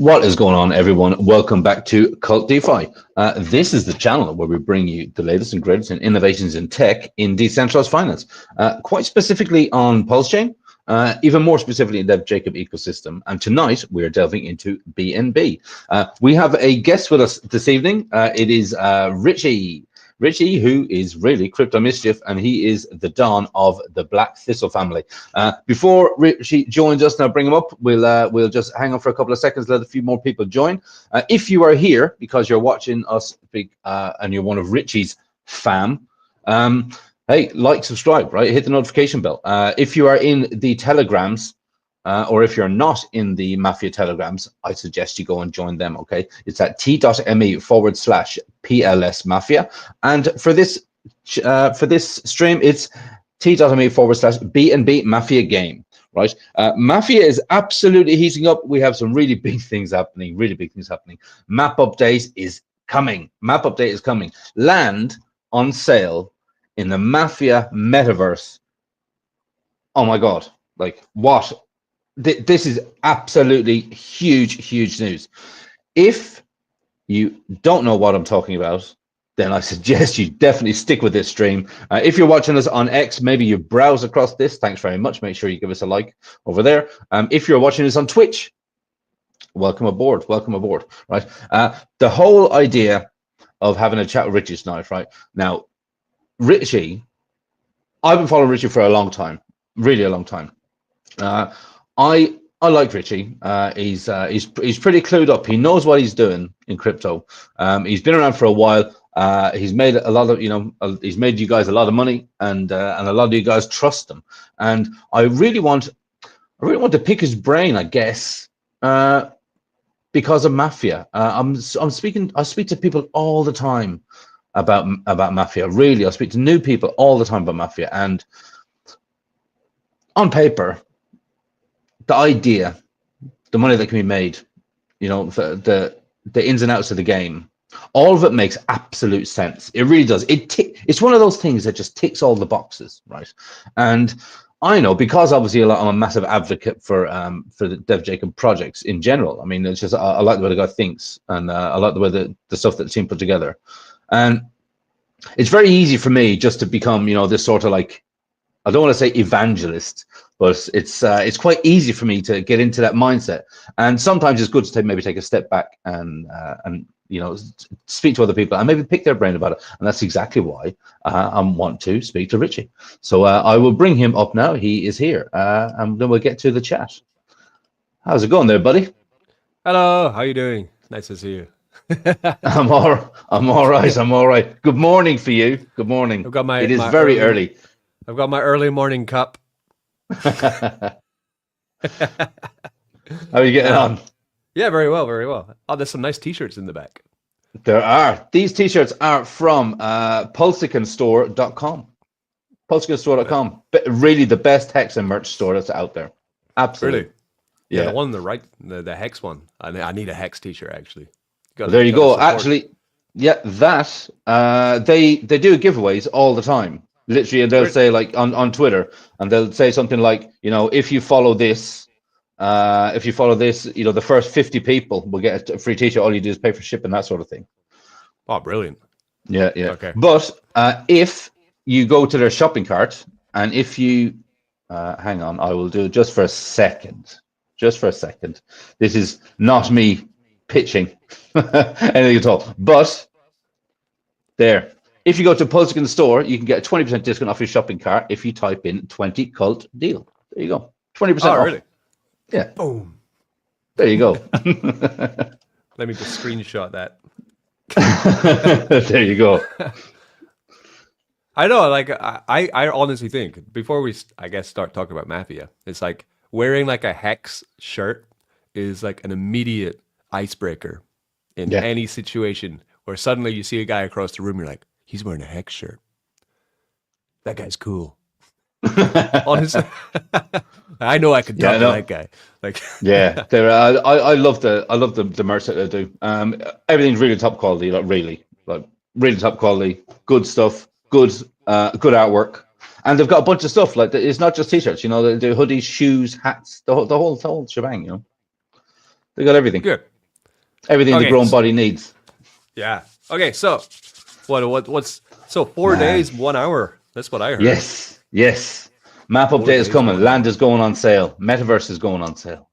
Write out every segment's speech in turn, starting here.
What is going on, everyone? Welcome back to Kvlt DeFi. This is the channel where we bring you the latest and greatest in innovations in tech in decentralized finance, quite specifically on Pulse Chain, even more specifically in the Jacob ecosystem. And tonight we are delving into BNB. We have a guest with us this evening. It is Richie. Richie, who is really Crypto Mischief, and he is the Don of the Black Thistle family. Before Richie joins us, now bring him up. We'll just hang on for a couple of seconds, let a few more people join. If you are here because you're watching us and you're one of Richie's fam, hey, like, subscribe, right? Hit the notification bell. If you are in the Telegrams, or if you're not in the Mafia Telegrams, I suggest you go and join them, okay? It's at t.me/PLS Mafia. And for this stream, it's t.me/BNB Mafia game, right? Mafia is absolutely heating up. We have some really big things happening, Map update is coming. Land on sale in the Mafia metaverse. Oh my God, like what? This is absolutely huge news. If you don't know what I'm talking about, then I suggest you definitely stick with this stream. If you're watching us on X, maybe you browse across this. Thanks very much. Make sure you give us a like over there. If you're watching us on Twitch, welcome aboard, right? The whole idea of having a chat with Richie tonight, right? Now, Richie, I've been following Richie for a long time, really a long time. I like Richie. He's pretty clued up. He knows what he's doing in crypto. He's been around for a while. He's made a lot of, he's made you guys a lot of money, and a lot of you guys trust him. And I really want to pick his brain, I guess, because of Mafia. I speak to people all the time about Mafia. Really, I speak to new people all the time about Mafia, and on paper, the idea, the money that can be made, the ins and outs of the game, all of it makes absolute sense. It really does. It's one of those things that just ticks all the boxes, right? And I know, because obviously I'm a massive advocate for the Dev Jacob projects in general. I mean, it's just I like the way the guy thinks, and I like the way the stuff that the team put together. And it's very easy for me just to become, this sort of, like, I don't want to say evangelist, but it's quite easy for me to get into that mindset. And sometimes it's good to maybe take a step back and speak to other people and maybe pick their brain about it. And that's exactly why I want to speak to Richie. So I will bring him up now. He is here, and then we'll get to the chat. How's it going there, buddy? Hello, how you doing? Nice to see you. I'm all right. Good morning for you. Good morning. It is very early. I've got my early morning cup. How are you getting on? Yeah, very well. Oh, there's some nice t-shirts in the back. There are. These t-shirts are from pulsicanstore.com. Pulsicanstore.com. Really the best hex and merch store that's out there. Absolutely. Really? Yeah, the one on the right, the hex one. I need a hex t-shirt, actually. There you go. Actually, yeah, that they do giveaways all the time. Literally, and they'll say, like, on Twitter, and they'll say something like, if you follow this, the first 50 people will get a free t-shirt. All you do is pay for shipping, that sort of thing. Oh, brilliant. Yeah. Okay. But if you go to their shopping cart, and if you hang on, I will do it just for a second. This is not me pitching anything at all, but there. If you go to Pulsican Store, you can get a 20% discount off your shopping cart if you type in 20 Kvlt deal. There you go. 20% off. Really? Yeah. Boom. There you go. Let me just screenshot that. There you go. I know, like, I honestly think, before we, I guess, start talking about Mafia, it's like wearing like a hex shirt is like an immediate icebreaker in any situation where suddenly you see a guy across the room, you're like, he's wearing a hex shirt. That guy's cool. Honestly, I know I could talk to that guy. Like, yeah, I love the merch that they do. Everything's really top quality, really top quality. Good stuff. Good artwork, and they've got a bunch of stuff. Like, it's not just t-shirts. They do hoodies, shoes, hats, the whole shebang. They got everything. Good. Everything the Okay. grown body needs. Yeah. Okay. So, what's so 4 days, 1 hour? That's what I heard. Yes. Map 4 update is days, coming. 1 hour. Land is going on sale. Metaverse is going on sale.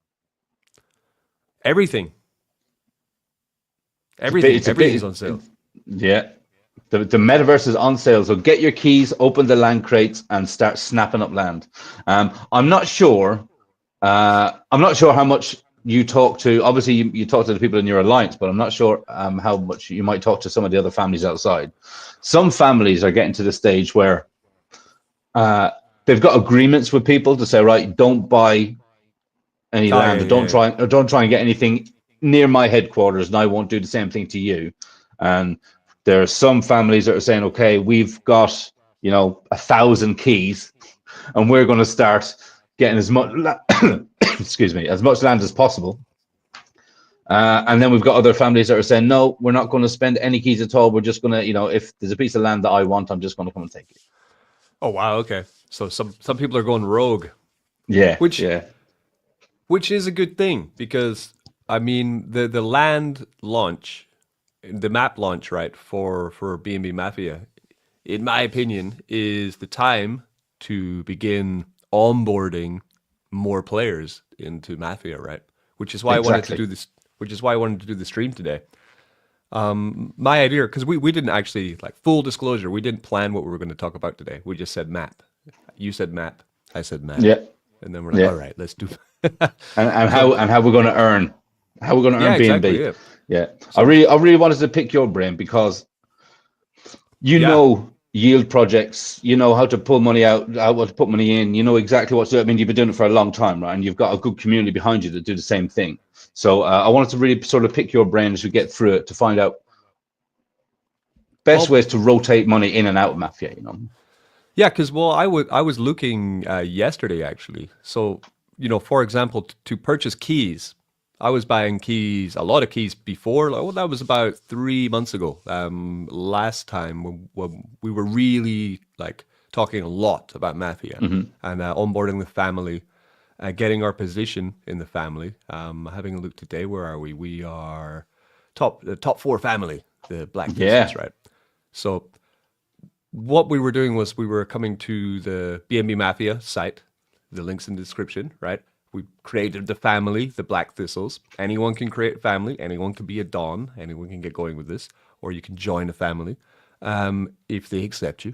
Everything. It's a Everything's bit. on sale. Yeah. The metaverse is on sale, so get your keys, open the land crates, and start snapping up land. I'm not sure. I'm not sure how much you talk to. Obviously, you talk to the people in your alliance, but I'm not sure how much you might talk to some of the other families outside. Some families are getting to the stage where they've got agreements with people to say, right, don't buy any Oh land, yeah, or yeah, yeah. don't try and get anything near my headquarters, and I won't do the same thing to you. And there are some families that are saying, okay, we've got 1,000 keys, and we're going to start getting as much excuse me, as much land as possible. And then we've got other families that are saying, no, we're not going to spend any keys at all. We're just going to, if there's a piece of land that I want, I'm just going to come and take it. Oh wow. Okay. So some people are going rogue, Yeah, which yeah. which is a good thing because I mean the land launch, the map launch, right, for BNB Mafia, in my opinion, is the time to begin onboarding more players into Mafia, right? Which is why I wanted to Exactly. do this. Which is why I wanted to do the stream today. My idea, because we didn't actually, like, full disclosure, we didn't plan what we were going to talk about today. We just said map. You said map. I said map. Yeah, And then we're like, yeah. all right, let's do. And So how we're going to earn, yeah, exactly. BNB. Yeah. Yeah, So I really wanted to pick your brain because yeah. yield projects, how to pull money out, what to put money in, exactly what to do. I mean, you've been doing it for a long time, right? And you've got a good community behind you that do the same thing. So I wanted to really sort of pick your brain as we get through it to find out best Well, ways to rotate money in and out of Mafia. yeah, because I was looking yesterday actually. So for example, to purchase keys, I was buying keys, a lot of keys before. Well, that was about 3 months ago. Last time when we were really like talking a lot about Mafia and onboarding the family, getting our position in the family. Having a look today, where are we? We are the top 4 family, the Black Thistles, Yeah. right? So what we were doing was we were coming to the BNB Mafia site. The link's in the description, right? We created the family, the Black Thistles. Anyone can create a family. Anyone can be a Don. Anyone can get going with this. Or you can join a family if they accept you.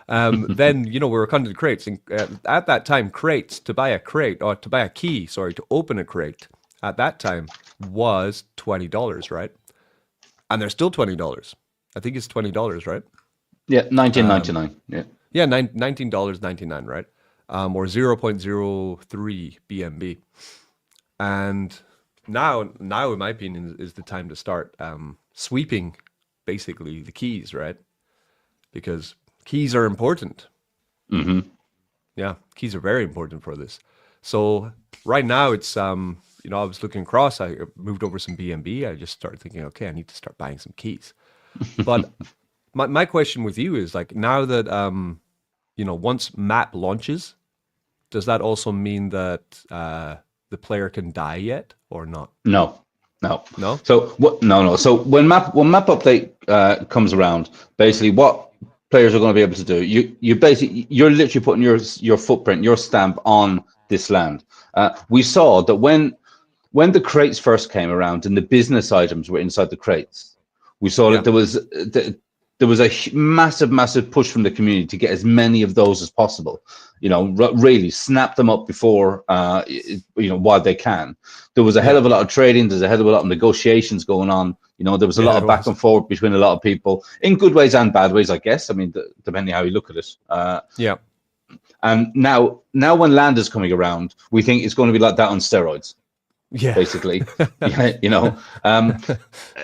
Then, we were coming to the crates. And at that time, crates, to buy a crate, or to buy a key, sorry, to open a crate, at that time was $20, right? And they're still $20. I think it's $20, right? Yeah, 1999. Yeah. Yeah, $19.99, right? Or 0.03 BNB. And now, in my opinion, is the time to start sweeping basically the keys, right? Because keys are important. Mm-hmm. Yeah, keys are very important for this. So right now it's I was looking across. I moved over some BNB. I just started thinking, okay, I need to start buying some keys. But my question with you is, like, now that once map launches, does that also mean that the player can die yet or not? No. No? So what? No. So when map update comes around, basically what players are going to be able to do, you're literally putting your footprint, your stamp on this land. We saw that when the crates first came around and the business items were inside the crates, we saw Yeah. that there was a massive push from the community to get as many of those as possible. Really snap them up before while they can. There was a hell Yeah. of a lot of trading. There's a hell of a lot of negotiations going on. There was a Yeah, lot there of back was. and forth between a lot of people, in good ways and bad ways, I guess. I mean, depending how you look at it. Yeah. And now when land is coming around, we think it's going to be like that on steroids, Yeah. basically. Yeah,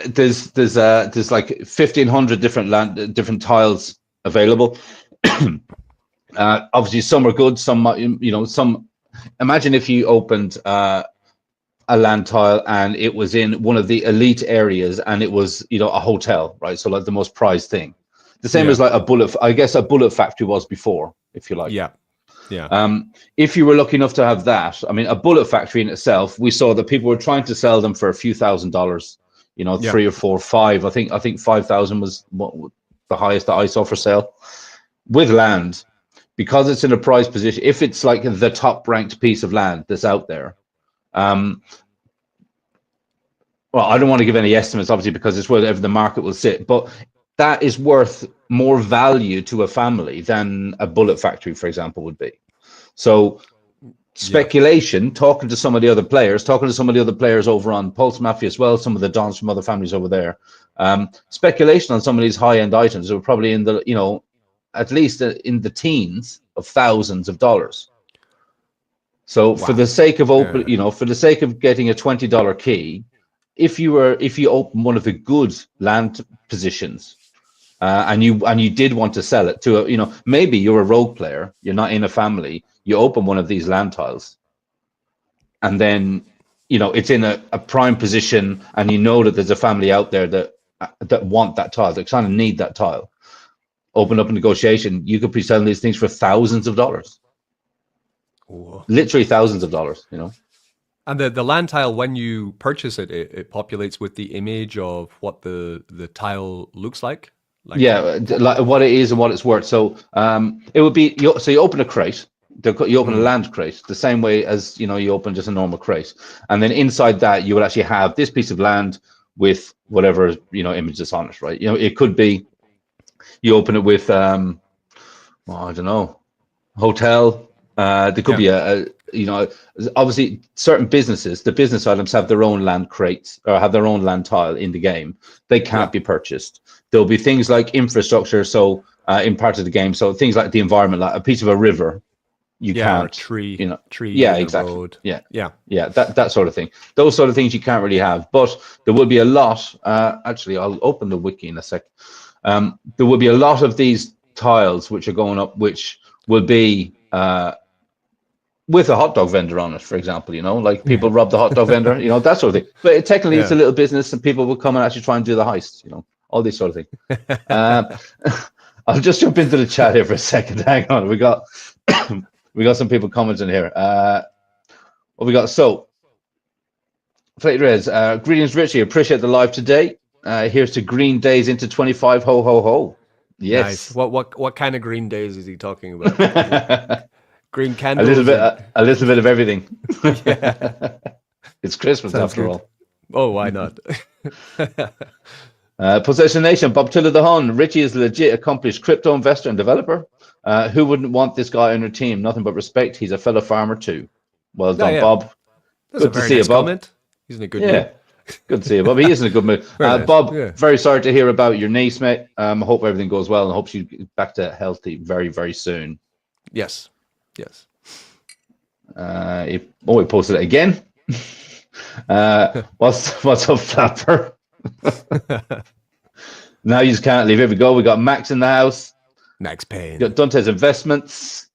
there's like 1,500 different tiles available. Obviously, some are good. Some, some. Imagine if you opened a land tile and it was in one of the elite areas and it was a hotel, right? So like the most prized thing. The same Yeah. as like a bullet. I guess a bullet factory was before, if you like. Yeah. If you were lucky enough to have that, I mean, a bullet factory in itself, we saw that people were trying to sell them for a few $1,000s, you know, 3 or 4 or 5. I think 5,000 was the highest that I saw for sale. With land, because it's in a prize position, if it's like the top ranked piece of land that's out there, well, I don't want to give any estimates, obviously, because it's wherever the market will sit, but that is worth more value to a family than a bullet factory, for example, would be. So speculation, talking to some of the other players, over on Pulse Mafia as well, some of the dons from other families over there, speculation on some of these high-end items are probably in the, you know, at least in the teens of thousands of dollars. So for the sake of you know, for the sake of getting a $20 key, if you open one of the good land positions, and you did want to sell it to a, you know, maybe you're a rogue player, you're not in a family, you open one of these land tiles, and then, you know, it's in a prime position, and you know that there's a family out there that want that tile, that kind of need that tile. Open up a negotiation, you could be selling these things for thousands of dollars. Whoa. Literally thousands of dollars, you know. And the land tile, when you purchase it, it populates with the image of what the tile looks like. Like what it is and what it's worth. So it would be, so you open a crate, you open a land crate, the same way as, you know, you open just a normal crate, and then inside that you will actually have this piece of land with whatever, you know, image that's on it, right? You know, it could be you open it with well, I don't know, hotel. There could be a you know, obviously certain businesses, the business items have their own land crates or have their own land tile in the game. They can't be purchased. There'll be things like infrastructure, so in part of the game, so things like the environment, like a piece of a river, you can't, or a tree, you know, tree, exactly, road. That sort of thing. Those sort of things you can't really have, but there will be a lot. Actually, I'll open the wiki in a sec. There will be a lot of these tiles which are going up, which will be with a hot dog vendor on it, for example, you know, like people rob the hot dog vendor, you know, that sort of thing. But technically it's a little business, and people will come and actually try and do the heist, you know, all these sort of things. I'll just jump into the chat here for a second. Hang on. We got some people commenting here. What we got? So Fate Reds, greetings Richie, appreciate the live today. Here's to green days into 25. Ho ho ho. Yes. Nice. What kind of green days is he talking about? Green candles. A little bit of everything. It's Christmas after all. Oh, why not? Possession Nation, Bob Tiller the Hun. Richie is a legit accomplished crypto investor and developer. Who wouldn't want this guy on your team? Nothing but respect. He's a fellow farmer too. Well done, Bob. That's good to see you, Bob. Comment. He's in a good mood. Good to see you, Bob. He is in a good mood. Bob, very sorry to hear about your niece, mate. I hope everything goes well, and hope you get back to healthy very, very soon. Yes. He posted it again. What's up, Flapper? Now you just can't leave. Here we go. We got Max in the house. Max Payne. Got Dante's Investments.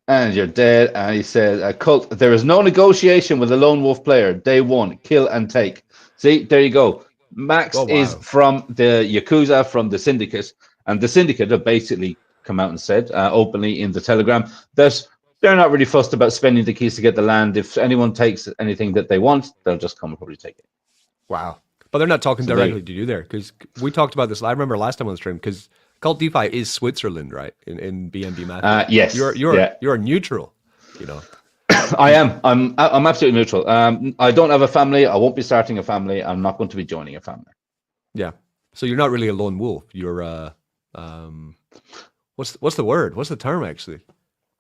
And you're dead. And he said, Cult, there is no negotiation with a lone wolf player. Day one, kill and take. See, there you go. Max is from the Yakuza, from the Syndicate. And the Syndicate have basically come out and said openly in the Telegram that they're not really fussed about spending the keys to get the land. If anyone takes anything that they want, they'll just come and probably take it. Wow. But they're not talking directly to you there, because we talked about this. I remember last time on the stream, because Cult DeFi is Switzerland, right? In BNBMafia. Yes. You're neutral, you know. I am. I'm absolutely neutral. I don't have a family. I won't be starting a family. I'm not going to be joining a family. Yeah. So you're not really a lone wolf. You're what's the word? What's the term actually?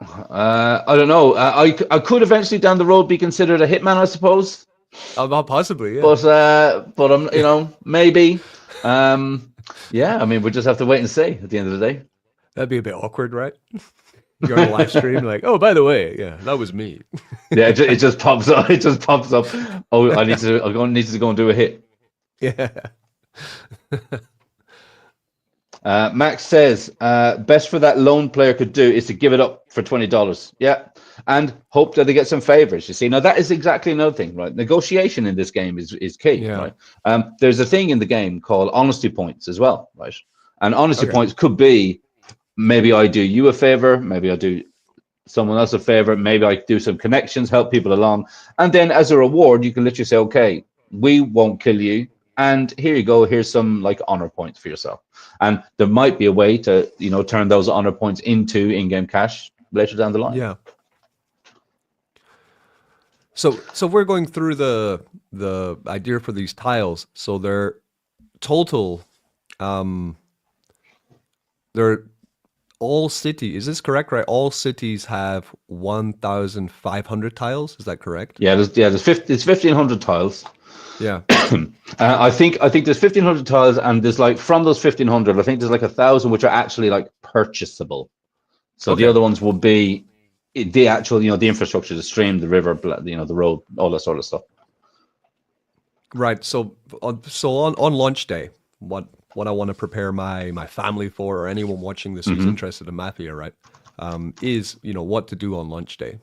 I don't know. I could eventually down the road be considered a hitman, I suppose. Possibly, yeah. But I'm, you know, maybe. Yeah, I mean, we just have to wait and see at the end of the day. That'd be a bit awkward, right? You're on a live stream, like, oh, by the way, yeah, that was me. Yeah, it just pops up. It just pops up. Oh, I need to go and do a hit. Yeah. Max says, best for that lone player could do is to give it up for $20. Yeah. And hope that they get some favors. You see, now that is exactly another thing, right? Negotiation in this game is key, right? There's a thing in the game called honesty points as well, right? And honesty points could be maybe I do you a favor, maybe I do someone else a favor, maybe I do some connections, help people along, and then as a reward, you can literally say, okay, we won't kill you, and here you go, here's some like honor points for yourself. And there might be a way to, you know, turn those honor points into in-game cash later down the line. Yeah. So we're going through the idea for these tiles. So they're total, they're all city. Is this correct? Right? All cities have 1,500 tiles. Is that correct? Yeah, there's 1,500 tiles. Yeah. I think there's 1,500 tiles, and there's like from those 1,500, I think there's like 1,000 which are actually like purchasable. So the Okay. other ones will be the actual, you know, the infrastructure, the stream, the river, you know, the road, all that sort of stuff. Right. So on launch day, what I want to prepare my family for, or anyone watching this who's interested in Mafia, right, is, you know, what to do on launch day.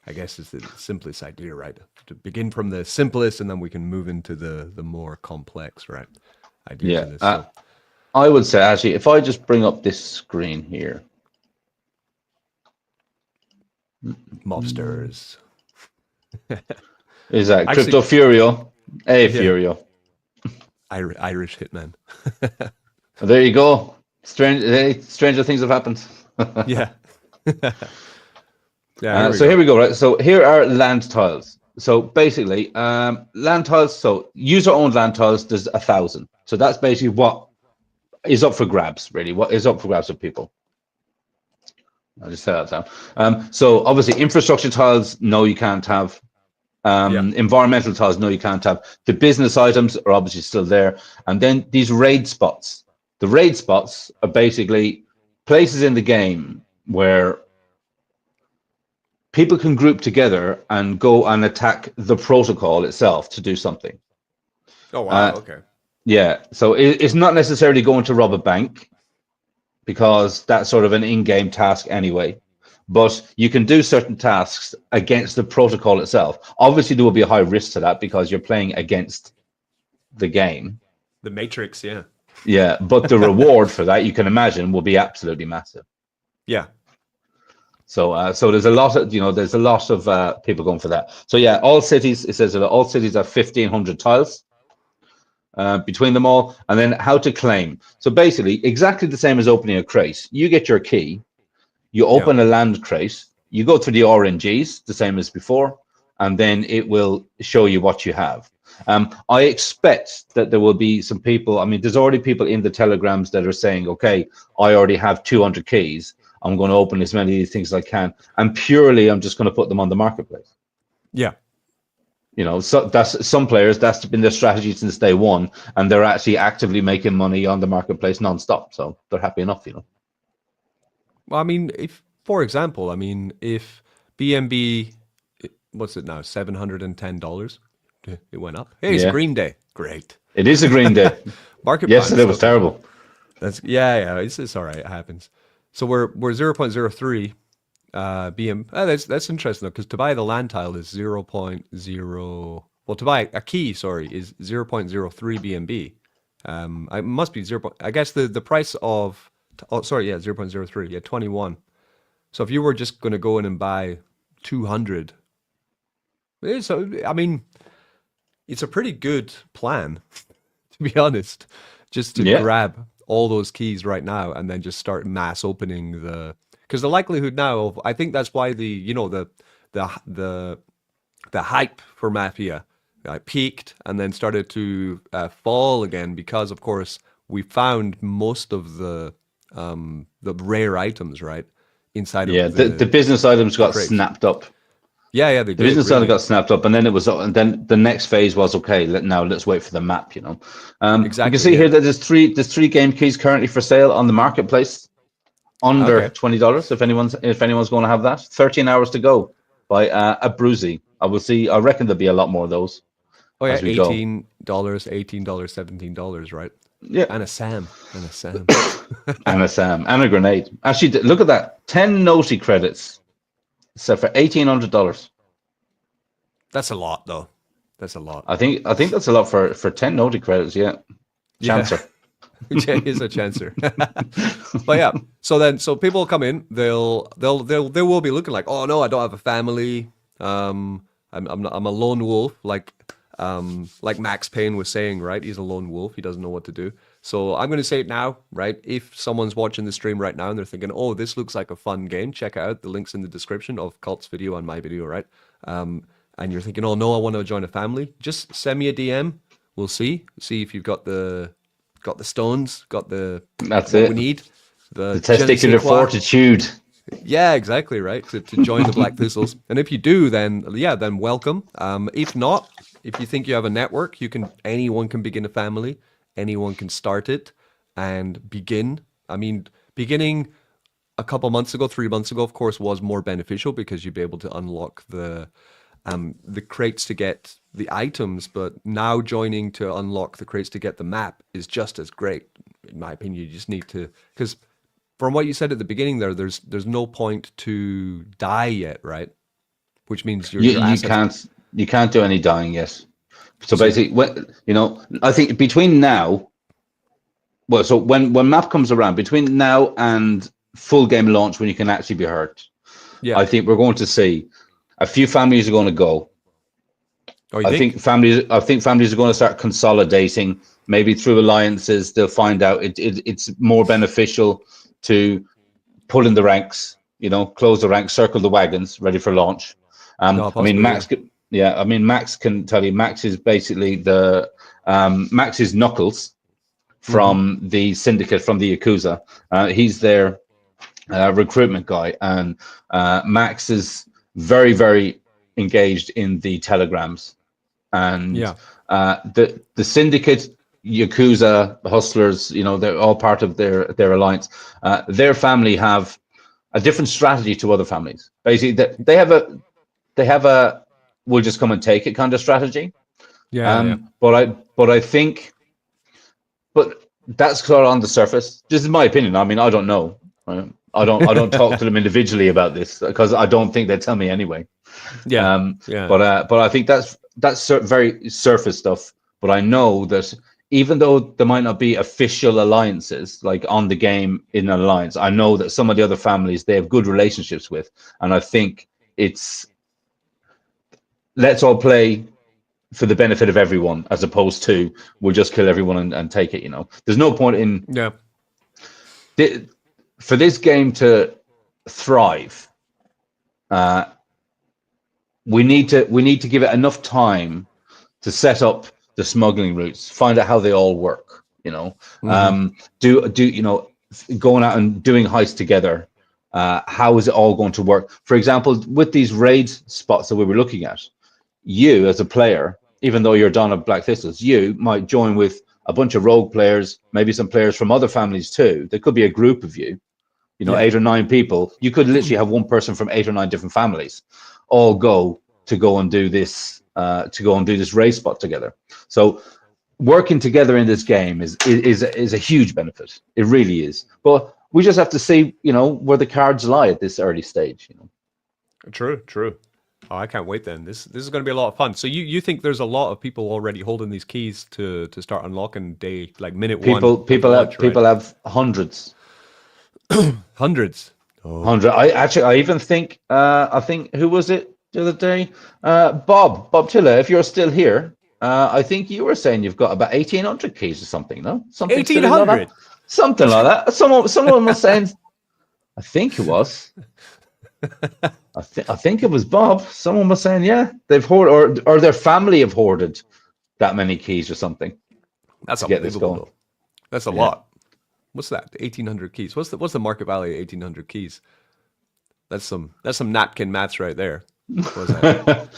I guess is the simplest idea, right? To begin from the simplest, and then we can move into the more complex, right? Ideas Yeah. in this. So. I would say, actually, if I just bring up this screen here. Mobsters. Is that Actually, Crypto Furio? Hey, yeah. Furio. Irish hitman. There you go. Stranger things have happened. Yeah. Yeah. Here we go, right? So here are land tiles. So basically, land tiles, so user-owned land tiles, there's 1,000. So that's basically what is up for grabs, really. What is up for grabs of people. I'll just say that down. So obviously, infrastructure tiles, no, you can't have. Environmental tiles, no, you can't have. The business items are obviously still there. And then these raid spots. The raid spots are basically places in the game where people can group together and go and attack the protocol itself to do something. Oh, wow. Okay. Yeah. So it's not necessarily going to rob a bank, because that's sort of an in-game task anyway. But you can do certain tasks against the protocol itself. Obviously, there will be a high risk to that because you're playing against the game. The Matrix, yeah. Yeah, but the reward for that, you can imagine, will be absolutely massive. Yeah. So there's a lot of, you know, there's a lot of people going for that. So yeah, all cities, it says that all cities have 1,500 tiles between them all. And then how to claim. So basically, exactly the same as opening a crate. You get your key, you open a land crate, you go through the RNGs, the same as before, and then it will show you what you have. I expect that there will be some people, I mean, there's already people in the telegrams that are saying, okay, I already have 200 keys. I'm going to open as many of these things as I can. And purely, I'm just going to put them on the marketplace. Yeah. You know, so that's some players, that's been their strategy since day one, and they're actually actively making money on the marketplace nonstop. So they're happy enough, you know. Well, I mean, for example, if BNB, what's it now, $710? It went up. Hey, it's a green day. Great. It is a green day. Yesterday was terrible. That's it's all right. It happens. So we're 0.03 BM. That's interesting though, because to buy the land tile is 0.0. Well, to buy a key, sorry, is 0.03 BNB. It must be 0. I guess the price of 0.03. Yeah, 21. So if you were just going to go in and buy 200, I mean, it's a pretty good plan, to be honest. Just to grab all those keys right now and then just start mass opening because the likelihood now of, I think that's why the hype for Mafia peaked and then started to fall again, because of course we found most of the rare items right inside of the business items got snapped up. Yeah, the business item got snapped up, and then and then the next phase was okay. Let's wait for the map. You know, exactly. You can see here that there's three game keys currently for sale on the marketplace, under $20. If anyone's going to have that, 13 hours to go by a Bruzy. I reckon there'll be a lot more of those. Oh yeah, $18, $17, right? Yeah, and a Sam, and a grenade. Actually, look at that, 10 Noti credits. So for $1,800, that's a lot, though. That's a lot. I think that's a lot for 10 Noti credits. Yeah, Chancer. He's a chancer. But yeah, so people come in, they will be looking like, oh no, I don't have a family. I'm a lone wolf, like Max Payne was saying, right? He's a lone wolf. He doesn't know what to do. So I'm going to say it now, right? If someone's watching the stream right now and they're thinking, oh, this looks like a fun game, check it out. The link's in the description of Kvlt's video and my video, right? And you're thinking, oh no, I want to join a family. Just send me a DM. We'll see if you've got the stones, got the That's what it. we need. The testicular fortitude. Yeah, exactly, right. To join the Black Thistles. And if you do, then welcome. If not, if you think you have a network, anyone can begin a family, anyone can start it and begin. I mean, beginning a couple months ago, 3 months ago, of course, was more beneficial because you'd be able to unlock the crates to get the items, but now joining to unlock the crates to get the map is just as great, in my opinion. You just need to, because from what you said at the beginning there's no point to die yet, right? Which means your assets... you can't do any dying yet. So basically, I think between now, well, so when map comes around, between now and full game launch, when you can actually be hurt, I think we're going to see a few families are going to go. Oh, I think families are going to start consolidating. Maybe through alliances, they'll find out it's more beneficial to pull in the ranks, close the ranks, circle the wagons, ready for launch. Max can tell you. Max is basically Max is Knuckles from the Syndicate, from the Yakuza. He's their recruitment guy, and Max is very, very engaged in the telegrams, and the Syndicate, Yakuza, Hustlers, they're all part of their alliance. Their family have a different strategy to other families. Basically, they have a we'll just come and take it kind of strategy. But I think, but that's sort of on the surface. This is my opinion. I mean, I don't know. Right? I don't talk to them individually about this because I don't think they tell me anyway. But I think that's very surface stuff. But I know that even though there might not be official alliances like on the game in an alliance, I know that some of the other families they have good relationships with, and I think it's let's all play for the benefit of everyone, as opposed to we'll just kill everyone and take it. There's no point in for this game to thrive. We need to give it enough time to set up the smuggling routes, find out how they all work. Going out and doing heists together. How is it all going to work? For example, with these raid spots that we were looking at, you as a player, even though you're done at Black Thistles, you might join with a bunch of rogue players, maybe some players from other families too. There could be a group of you, 8 or 9 people. You could literally have one person from 8 or 9 different families all go and do this raid spot together. So working together in this game is a huge benefit. It really is. But we just have to see, where the cards lie at this early stage. True. Oh, I can't wait then. This is going to be a lot of fun. So you think there's a lot of people already holding these keys to start unlocking minute one? People have hundreds. Hundreds. Oh. 100. I even think I think who was it the other day? Bob Tiller. If you're still here, I think you were saying you've got about 1,800 keys or something. No, 1,800. Something like that. Someone was saying. I think it was. I think it was Bob. Someone was saying, they've hoarded, or their family have hoarded that many keys or something. That's unbelievable. That's a lot. What's that? 1,800 keys. What's the market value of 1,800 keys? That's some napkin maths right there. What was that?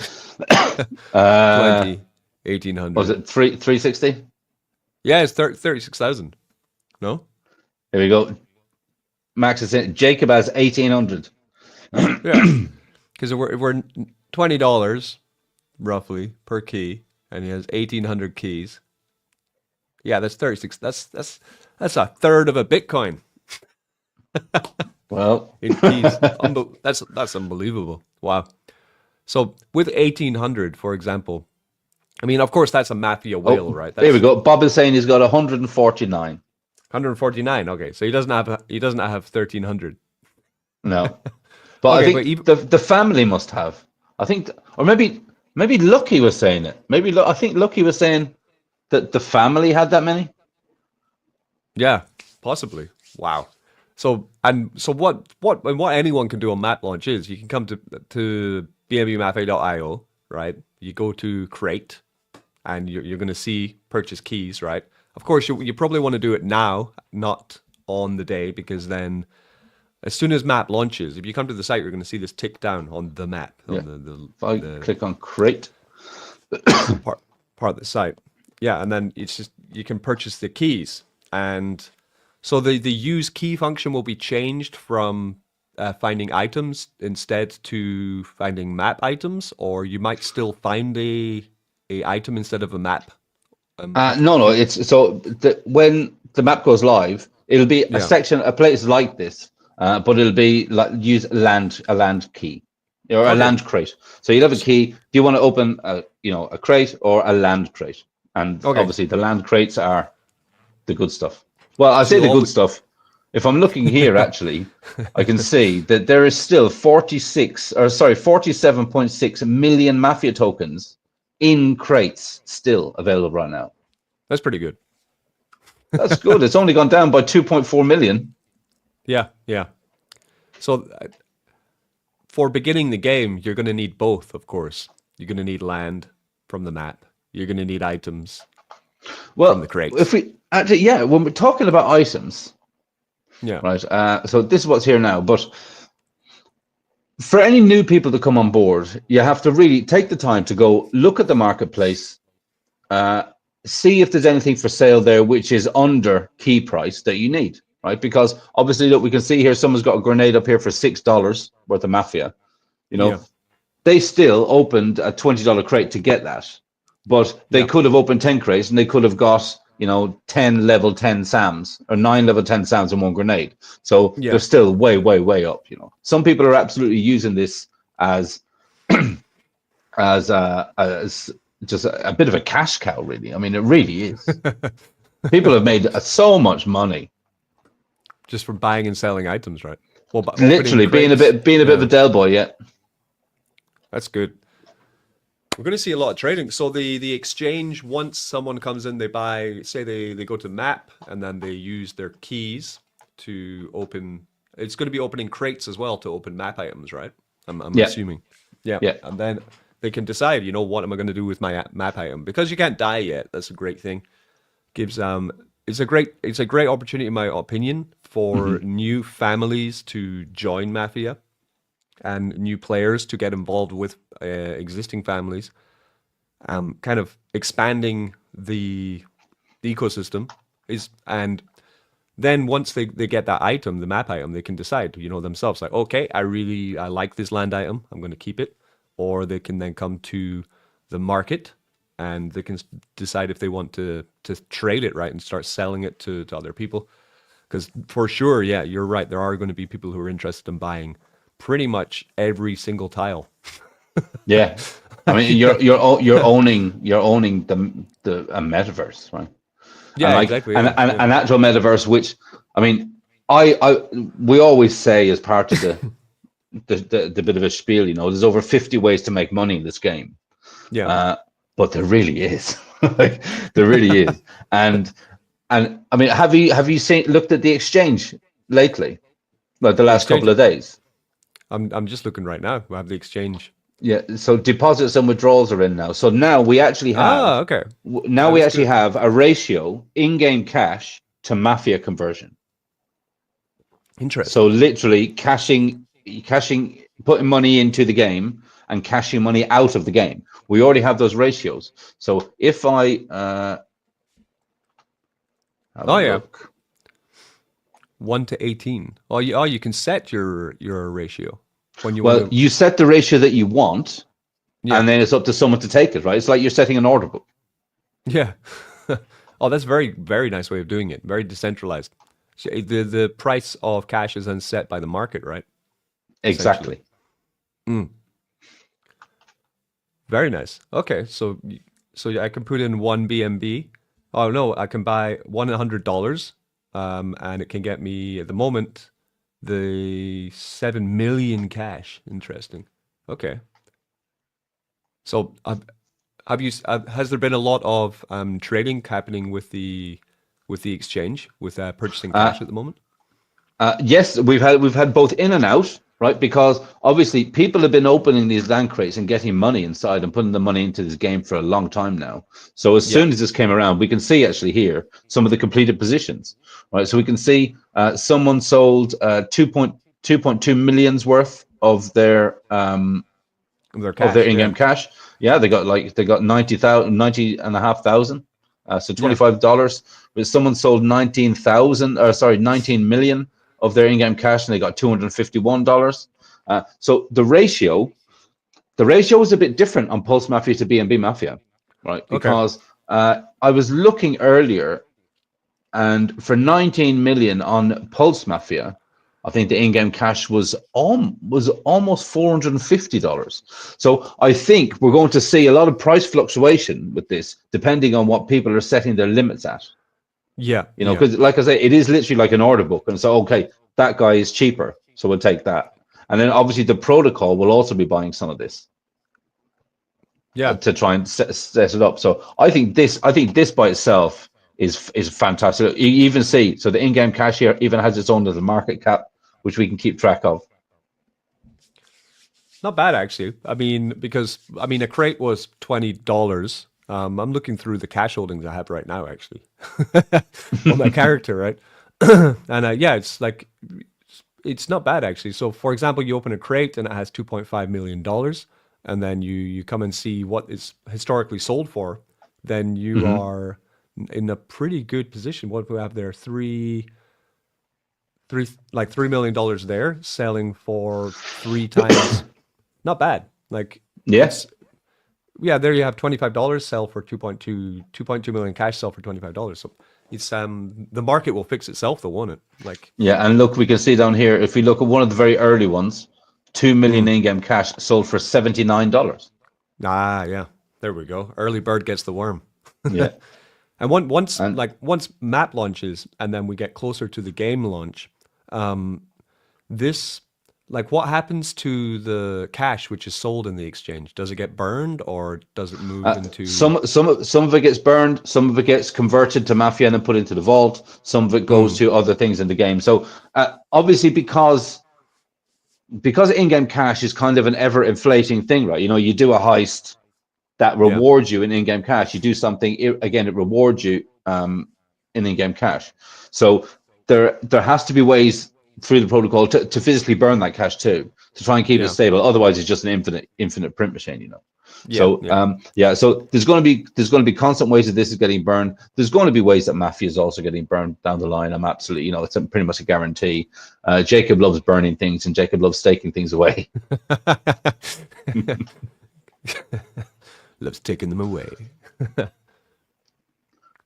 20, 1,800. Was it 360? Yeah, it's 36,000. No? There we go. Max is in. Jacob has 1,800. Yeah, because if we're $20 roughly per key, and he has 1,800 keys. Yeah, that's 36. That's a third of a Bitcoin. Well, in keys, that's unbelievable. Wow. So with 1,800, for example, I mean, of course, that's a Mafia whale, right? There we go. Bob is saying he's got 149. 149. Okay, so he doesn't have 1300. No, but I Okay, but think even the family must have. I think, or maybe Lucky was saying it. I think Lucky was saying that the family had that many. yeah, possibly. Wow. So what anyone can do on map launch is you can come to BNBMafia.io, right? You go to create, and you're going to see purchase keys, right? Of course, you probably want to do it now, not on the day, because then as soon as map launches, if you come to the site, you're going to see this tick down on the map, Yeah. on the If I the click on create, part of the site. Yeah, and then it's just you can purchase the keys, and so the use key function will be changed from finding items instead to finding map items, or you might still find a item instead of a map. no, it's so when the map goes live, it'll be Yeah. a place like this, but it'll be like use a land key or a Okay. land crate. So you'll have a key. Do you want to open a crate or a land crate? And Okay. obviously the land crates are the good stuff. Well, I So say you the good always stuff. If I'm looking here, actually, I can see that there is still 47.6 million Mafia tokens in crates still available right now. that's pretty good. That's good. It's only gone down by 2.4 million. Yeah, yeah. So for beginning the game, you're going to need both, of course. You're going to need land from the map. You're going to need items from the Well, if crates. we actually, yeah, when we're talking about items, Yeah. right? So this is what's here now. But for any new people to come on board, you have to really take the time to go look at the marketplace, uh, see if there's anything for sale there which is under key price that you need, right? Because obviously, look, we can see here someone's got a grenade up here for $6 worth of Mafia. You Yeah. know, they still opened a $20 crate to get that, but they Yeah. could have opened 10 crates and they could have got 10 level 10 SAMs or 9 level 10 SAMs and one grenade. So they're Yeah. still way, way, way up. Some people are absolutely using this as as just a bit of a cash cow, really. I mean, it really is. People have made so much money, Just from buying and selling items, right? Well, by opening literally crates. being a bit of a Yeah. Del Boy. Yeah, That's good. We're going to see a lot of trading. So the exchange, once someone comes in, they buy, say they go to map and then they use their keys to open. It's going to be opening crates as well to open map items, right? I'm yeah, assuming. Yeah. yeah. And then they can decide, what am I going to do with my map item? Because you can't die yet. That's a great thing. Gives it's a great opportunity in my opinion for Hmm. new families to join Mafia and new players to get involved with existing families, kind of expanding the ecosystem is, and then once they get that item, the map item, they can decide, themselves, like, okay, I like this land item, I'm going to keep it, or they can then come to the market and they can decide if they want to trade it, right, and start selling it to other people. Because for sure, yeah, you're right. There are going to be people who are interested in buying pretty much every single tile. Yeah, I mean Yeah, you're owning the a metaverse, right? And yeah, like exactly. Yeah, yeah, an actual metaverse, which I mean, I we always say as part of the bit of a spiel, there's over 50 ways to make money in this game, yeah. uh, but there really is, like there really is, and I mean, have you seen looked at the exchange lately, like the The last couple exchange. of days? I'm just looking right now. We have the exchange. Yeah, so deposits and withdrawals are in now. So now we actually Ah, have okay. now we That's actually good. have a ratio in-game cash to Mafia conversion. So Interesting. literally putting money into the game and cashing money out of the game. We already have those ratios. So if I have a Oh yeah, look, 1 to 18. Oh, you can set your ratio when you want well, to. you set the ratio that you want, Yeah, and then it's up to someone to take it, right? It's like you're setting an order book. yeah. Oh, that's very very nice way of doing it. Very decentralized. So the price of cash is then set by the market, right? Essentially. Exactly. Mm, very nice. Okay, so yeah, I can put in one BNB. Oh no, I can buy $100 and it can get me at the moment the 7 million cash. Interesting. Okay. So has there been a lot of trading happening with the exchange with purchasing cash at the moment? Yes, we've had both in and out, right? Because obviously people have been opening these land crates and getting money inside and putting the money into this game for a long time now. So as soon as this came around, we can see actually here some of the completed positions, right? So we can see someone sold 2.2 millions worth of their in-game cash. Yeah, they got 90,000 so $25. But someone sold 19 million of their in-game cash, and they got $251. So the ratio is a bit different on Pulse Mafia to BNB Mafia, right? Because I was looking earlier, and for 19 million on Pulse Mafia, I think the in-game cash was almost $450. So I think we're going to see a lot of price fluctuation with this, depending on what people are setting their limits at. Yeah, because like I say, it is literally like an order book, and so okay, that guy is cheaper, so we'll take that. And then obviously the protocol will also be buying some of this. To try and set it up. So I think this by itself is fantastic. You even see, so the in-game cash here even has its own little market cap, which we can keep track of. Not bad, actually. I mean, because a crate was $20. I'm looking through the cash holdings I have right now, actually, on my character, right? And yeah, it's not bad, actually. So, for example, you open a crate and it has $2.5 million, and then you come and see what it's historically sold for, then you are in a pretty good position. What do we have there? $3 million there, selling for 3 times. Not bad. Like, yes. Yeah, there you have $25, sell for 2.2 million cash, sell for $25. So it's the market will fix itself, though, won't it? Like, yeah, and look, we can see down here, if we look at one of the very early ones, 2 million in-game cash sold for $79. Ah, yeah. There we go. Early bird gets the worm. Yeah. And once map launches and then we get closer to the game launch, what happens to the cash which is sold in the exchange? Does it get burned, or does it move into some of it gets burned, some of it gets converted to Mafia and then put into the vault, some of it goes to other things in the game. So obviously because in-game cash is kind of an ever inflating thing, right? You do a heist that rewards you in in-game cash. You do something, again, it rewards you in in-game cash. So there has to be ways through the protocol to physically burn that cash too, to try and keep it stable. Otherwise, it's just an infinite print machine, So there's going to be constant ways that this is getting burned. There's going to be ways that Mafia is also getting burned down the line. I'm absolutely, it's pretty much a guarantee. Jacob loves burning things, and Jacob loves staking things away. Loves taking them away.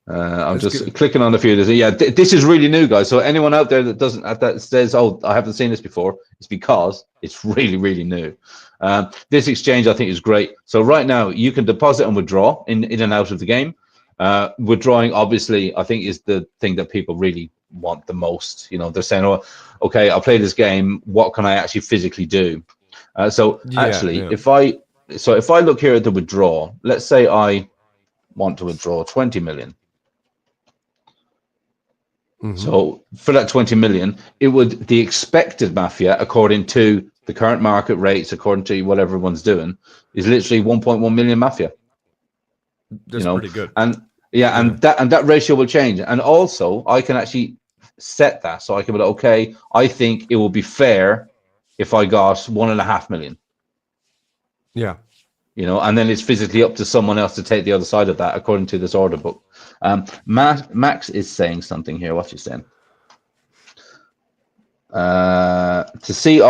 I'm just clicking on a few. Yeah, this is really new, guys. So anyone out there that says, "Oh, I haven't seen this before," it's because it's really, really new. This exchange, I think, is great. So right now, you can deposit and withdraw in and out of the game. Withdrawing, obviously, I think is the thing that people really want the most. They're saying, "Oh, okay, I'll play this game. What can I actually physically do?" If I look here at the withdraw, let's say I want to withdraw 20 million. So for that 20 million, the expected Mafia, according to the current market rates, according to what everyone's doing, is literally 1.1 million Mafia. That's pretty good. And and that ratio will change. And also I can actually set that. So I can be like, okay, I think it will be fair if I got 1.5 million. Yeah. And then it's physically up to someone else to take the other side of that, according to this order book. Max is saying something here. What's he saying? To see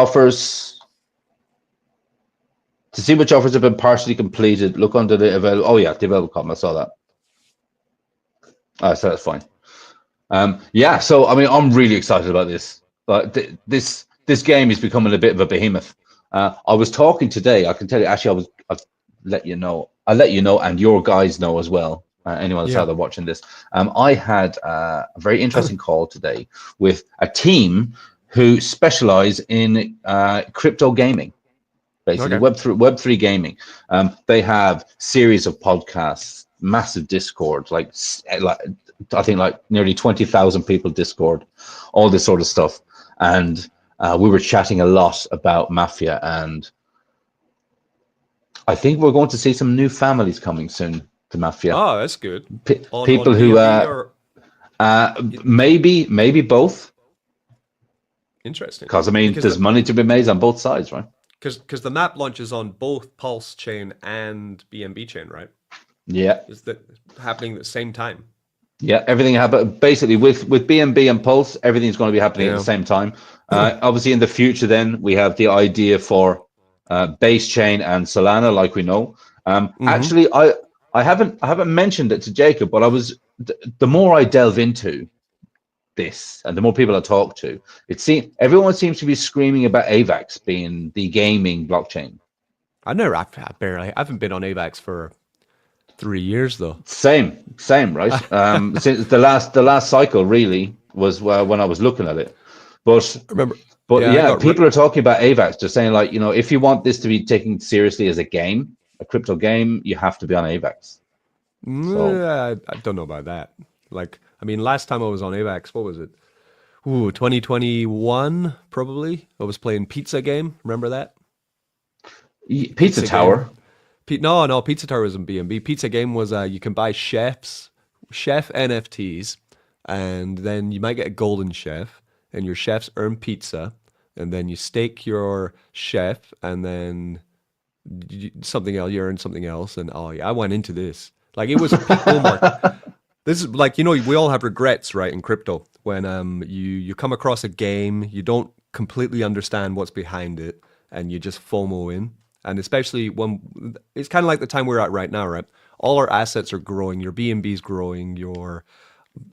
which offers have been partially completed, look under the available. Oh yeah, the available column. I saw that. So that's fine. So I mean, I'm really excited about this. But this game is becoming a bit of a behemoth. I was talking today. I can tell you. Actually, I'll let you know, and your guys know as well. anyone that's Yeah. out there watching this. I had a very interesting call today with a team who specialize in crypto gaming, basically Okay. Web3 gaming. They have series of podcasts, massive Discord, like I think like nearly 20,000 people Discord, all this sort of stuff. And we were chatting a lot about Mafia, and I think we're going to see some new families coming soon to Mafia. Oh, that's good. On People who BNB or maybe both, interesting. because I mean, Because there's money to be made on both sides, right? because the map launches on both Pulse chain and BNB chain, right? Yeah. Is that happening at the same time? Yeah, everything happened basically with BNB and Pulse. Everything's going to be happening at the Yeah. same time. Obviously, in the future, then we have the idea for base chain and Solana, like we know. Mm-hmm. Actually, I haven't mentioned it to Jacob, but the more I delve into this and the more people I talk to, everyone seems to be screaming about AVAX being the gaming blockchain. I haven't been on AVAX for 3 years though. Same, right? Since the last cycle really was when I was looking at it, but Remember? but Yeah, I yeah, got people are talking about AVAX, just saying like, if you want this to be taken seriously as a game, a crypto game, you have to be on AVAX. So I don't know about that. Like, I mean, last time I was on AVAX, what was it? Ooh, 2021 probably. I was playing Pizza Game. Remember that? Pizza Tower. Game. No, Pizza Tower was in BNB. Pizza Game was you can buy chef NFTs, and then you might get a golden chef, and your chefs earn pizza, and then you stake your chef, and then something else, you earn something else, and oh yeah, I went into this like it was a peak bull market. This is like, we all have regrets, right, in crypto when you come across a game, you don't completely understand what's behind it, and you just FOMO in. And especially when it's kind of like the time we're at right now, right? All our assets are growing, your BNB's growing,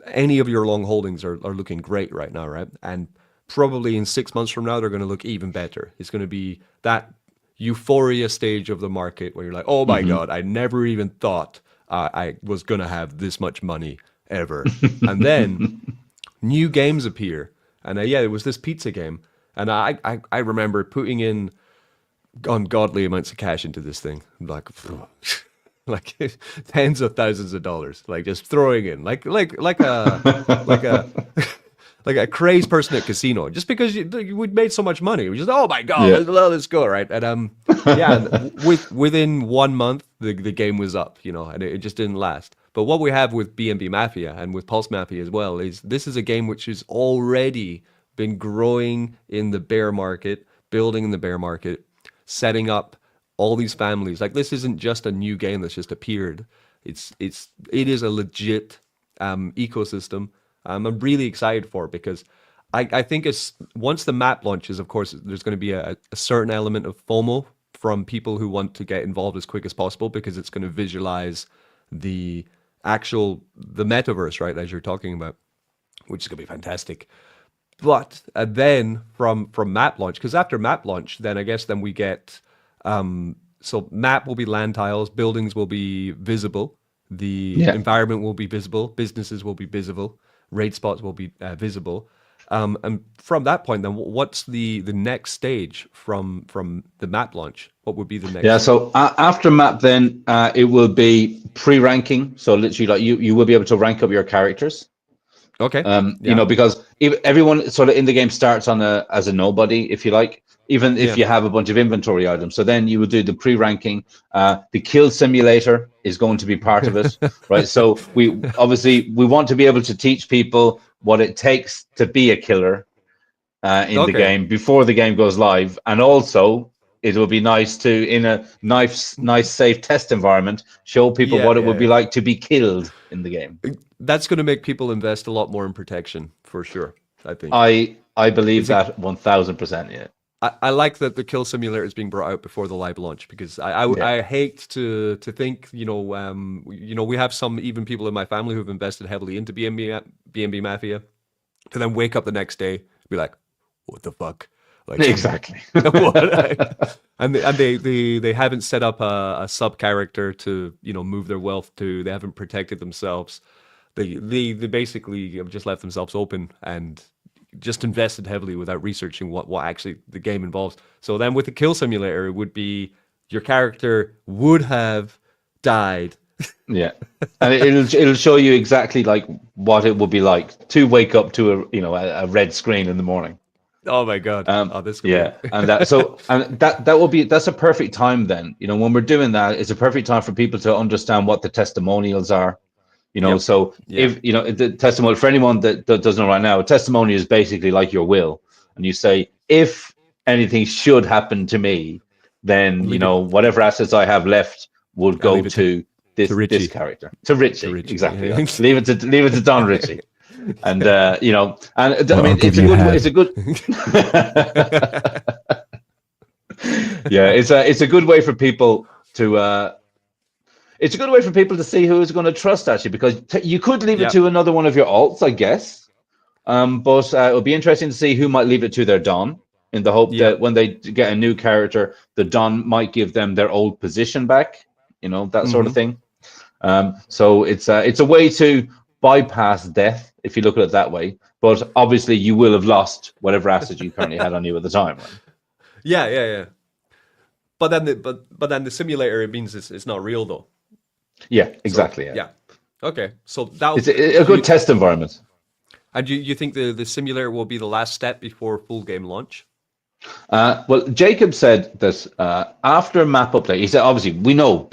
any of your long holdings are looking great right now, right? And probably in 6 months from now, they're going to look even better. It's going to be that euphoria stage of the market where you're like, oh my God, I never even thought I was going to have this much money ever. And then new games appear. And yeah, it was this pizza game. And I remember putting in ungodly amounts of cash into this thing. Like, like tens of thousands of dollars, like just throwing in, like a like a crazed person at casino, just because we'd made so much money. We just, oh my God, Yeah. let's go, right? And yeah, and within 1 month, the game was up, and it just didn't last. But what we have with BNB Mafia and with Pulse Mafia as well is this is a game which has already been growing in the bear market, building in the bear market, setting up all these families. Like, this isn't just a new game that's just appeared. It is a legit ecosystem. I'm really excited for it because I think once the map launches, of course, there's going to be a certain element of FOMO from people who want to get involved as quick as possible because it's going to visualize the metaverse, right, as you're talking about, which is going to be fantastic. But then from map launch, because after map launch, then I guess we get so map will be land tiles, buildings will be visible, the environment will be visible, businesses will be visible, raid spots will be visible, and from that point, then what's the next stage from the map launch? What would be the next? Yeah, so after map, then it will be pre-ranking. So literally, like you will be able to rank up your characters. Okay. Because everyone sort of in the game starts as a nobody, if you like, even if you have a bunch of inventory items. So then you will do the pre-ranking. The kill simulator is going to be part of it, right? So we want to be able to teach people what it takes to be a killer in the game before the game goes live, and also it will be nice to, in a nice safe test environment, show people what it would be like to be killed in the game. That's going to make people invest a lot more in protection, for sure, I think. I believe that 1000%. Yeah. I like that the kill simulator is being brought out before the live launch because I hate to think, we have some even people in my family who've invested heavily into BNB Mafia, to then wake up the next day and be like, what the fuck? Like Exactly. what? And they haven't set up a sub character to move their wealth to. They haven't protected themselves. They basically have just left themselves open and just invested heavily without researching what actually the game involves. So then with the kill simulator, it would be your character would have died. Yeah, and it'll show you exactly like what it would be like to wake up to a red screen in the morning. Oh my god! Oh, this could Yeah, be. and that will be that's a perfect time then. When we're doing that, it's a perfect time for people to understand what the testimonials are. Yep. So Yeah. if the testimonial for anyone that doesn't know right now, a testimony is basically like your will, and you say if anything should happen to me, then Leave it. whatever assets I have left would I'll go leave it to this Richie. character, to Richie, To Richie. exactly. Yeah. Leave it to Don Richie, and I Well, mean I'll give it's a you good half. it's a good yeah it's a good way for people to it's a good way for people to see who is going to trust actually, because you could leave it Yep. to another one of your alts, I guess. But it would be interesting to see who might leave it to their Don, in the hope Yep. that when they get a new character, the Don might give them their old position back, that sort of thing. So it's a way to bypass death, if you look at it that way. But obviously, you will have lost whatever asset you currently had on you at the time. Right? Yeah. But then the simulator, it means it's not real though. Yeah, exactly. Yeah. Okay. So that It's a good test environment. And you think the simulator will be the last step before full game launch? Well, Jacob said that after map update, he said obviously we know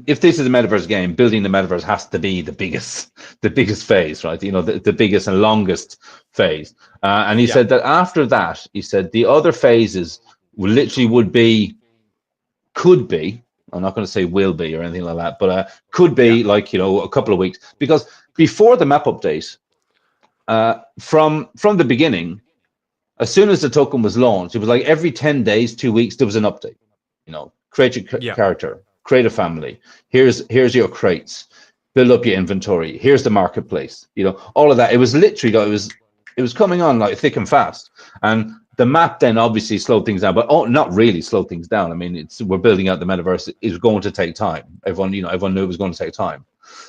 if this is a metaverse game, building the metaverse has to be the biggest phase, right? The biggest and longest phase. And he said that after that, he said the other phases could be. I'm not going to say will be or anything like that, but could be like a couple of weeks, because before the map update, from the beginning, as soon as the token was launched, it was like every 10 days, 2 weeks, there was an update. Create your character, create a family. Here's your crates, build up your inventory. Here's the marketplace. All of that. It was literally it was coming on like thick and fast. And the map then obviously slowed things down, but not really slowed things down. I mean, we're building out the metaverse. It's going to take time. Everyone knew it was going to take time.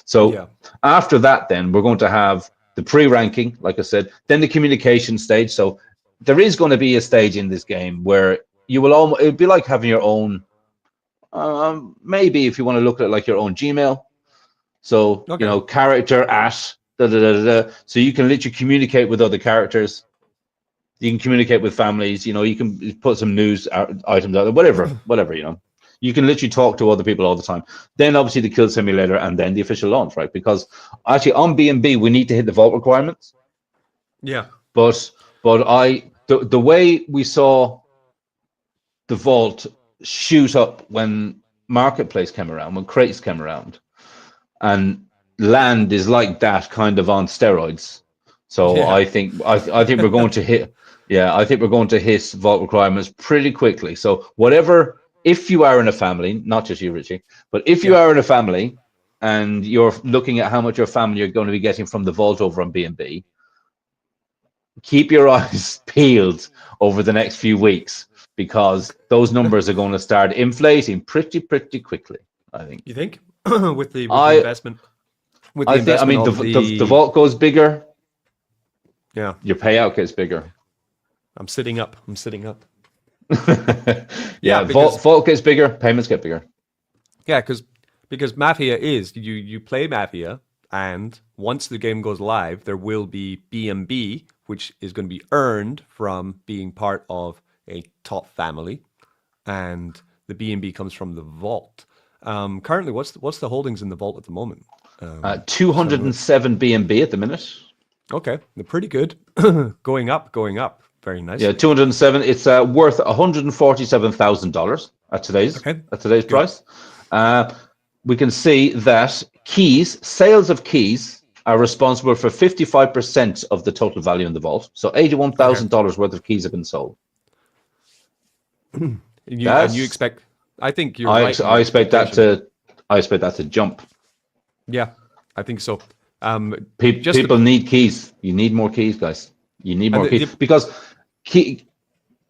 So after that, then we're going to have the pre-ranking, like I said, then the communication stage. So there is going to be a stage in this game where it'd be like having your own, maybe if you want to look at it like your own Gmail. So, character at, so you can literally communicate with other characters. You can communicate with families, you can put some news items out there, whatever, You can literally talk to other people all the time. Then obviously the kill simulator, and then the official launch, right? Because actually on BNB, we need to hit the vault requirements. Yeah. But the way we saw the vault shoot up when marketplace came around, when crates came around, and land is like that kind of on steroids. So I think we're going to hit. Yeah, I think we're going to hit vault requirements pretty quickly. So if you are in a family, not just you, Richie, but if you are in a family and you're looking at how much your family are going to be getting from the vault over on BNB, keep your eyes peeled over the next few weeks, because those numbers are going to start inflating pretty quickly, I think. You think? with the investment? The vault goes bigger. Yeah. Your payout gets bigger. I'm sitting up. Vault gets bigger, payments get bigger. Yeah, because Mafia is, you play Mafia, and once the game goes live, there will be BNB, which is going to be earned from being part of a top family, and the BNB comes from the vault. Currently, what's the holdings in the vault at the moment? 207 BNB at the minute. Okay, they're pretty good. Going up. Very nice. Yeah, 207. It's worth $147,000 at today's price. We can see that sales of keys are responsible for 55% of the total value in the vault. So $81,000 worth of keys have been sold. And you expect? I think you're right. I expect that to jump. Yeah, I think so. People need keys. You need more keys, guys. You need more keys, because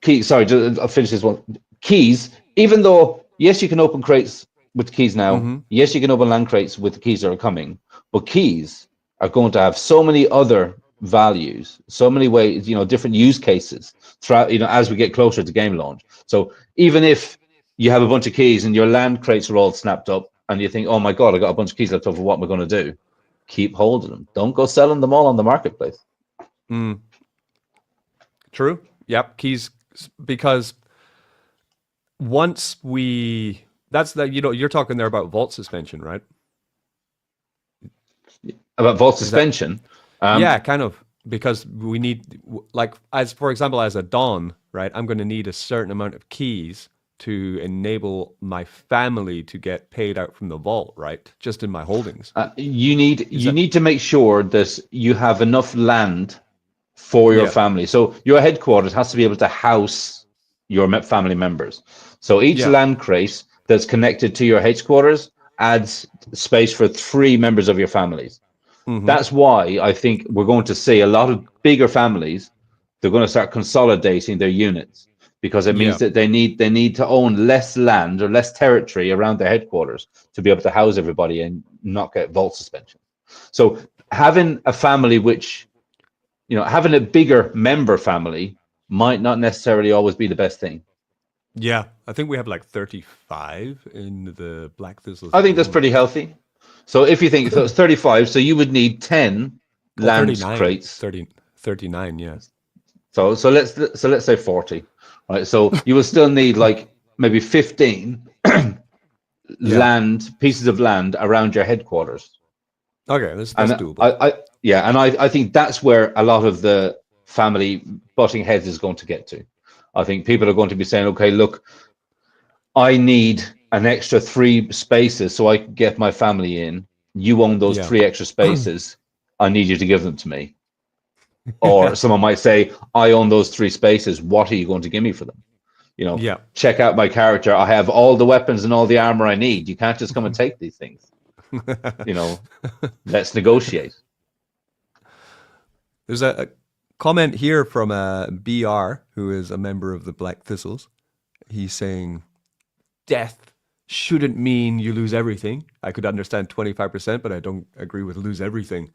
Keys. Sorry, I'll finish this one. Keys. Even though yes, you can open crates with keys now. Mm-hmm. Yes, you can open land crates with the keys that are coming. But keys are going to have so many other values, so many ways, different use cases throughout. As we get closer to game launch. So even if you have a bunch of keys and your land crates are all snapped up, and you think, oh my god, I got a bunch of keys left over. What am I going to do? Keep holding them. Don't go selling them all on the marketplace. Mm. True. Yep. Keys, because once we, that's the, you're talking there about vault suspension, right? About vault Is that, suspension. yeah, kind of, because we need, like, as for example, as a Don, right? I'm going to need a certain amount of keys to enable my family to get paid out from the vault, right? Just in my holdings. You need Is you that, need to make sure that you have enough land for your yeah, family. So your headquarters has to be able to house your family members. So each yeah. land crate that's connected to your headquarters adds space for 3 members of your families. Mm-hmm. That's why I think we're going to see a lot of bigger families. They're going to start consolidating their units because it means Yeah. that they need to own less land or less territory around their headquarters to be able to house everybody and not get vault suspension. So having a family which, having a bigger member family might not necessarily always be the best thing. Yeah. I think we have like 35 in the Black Thistles I at the think that's moment. pretty healthy. So if you think so, it's 35. So you would need 10 Oh, land 39. crates. 39, yeah. So let's say 40, right? So you will still need like maybe 15 Yeah. land pieces of land around your headquarters. Okay, that's And doable. I think that's where a lot of the family butting heads is going to get to. I think people are going to be saying, okay, look, I need an extra 3 spaces so I can get my family in. You own those Yeah. 3 extra spaces. I need you to give them to me. Or someone might say, I own those 3 spaces. What are you going to give me for them? Yeah. Check out my character. I have all the weapons and all the armor I need. You can't just come and take these things. Let's negotiate. There's a comment here from BR, who is a member of the Black Thistles. He's saying, death shouldn't mean you lose everything. I could understand 25%, but I don't agree with lose everything.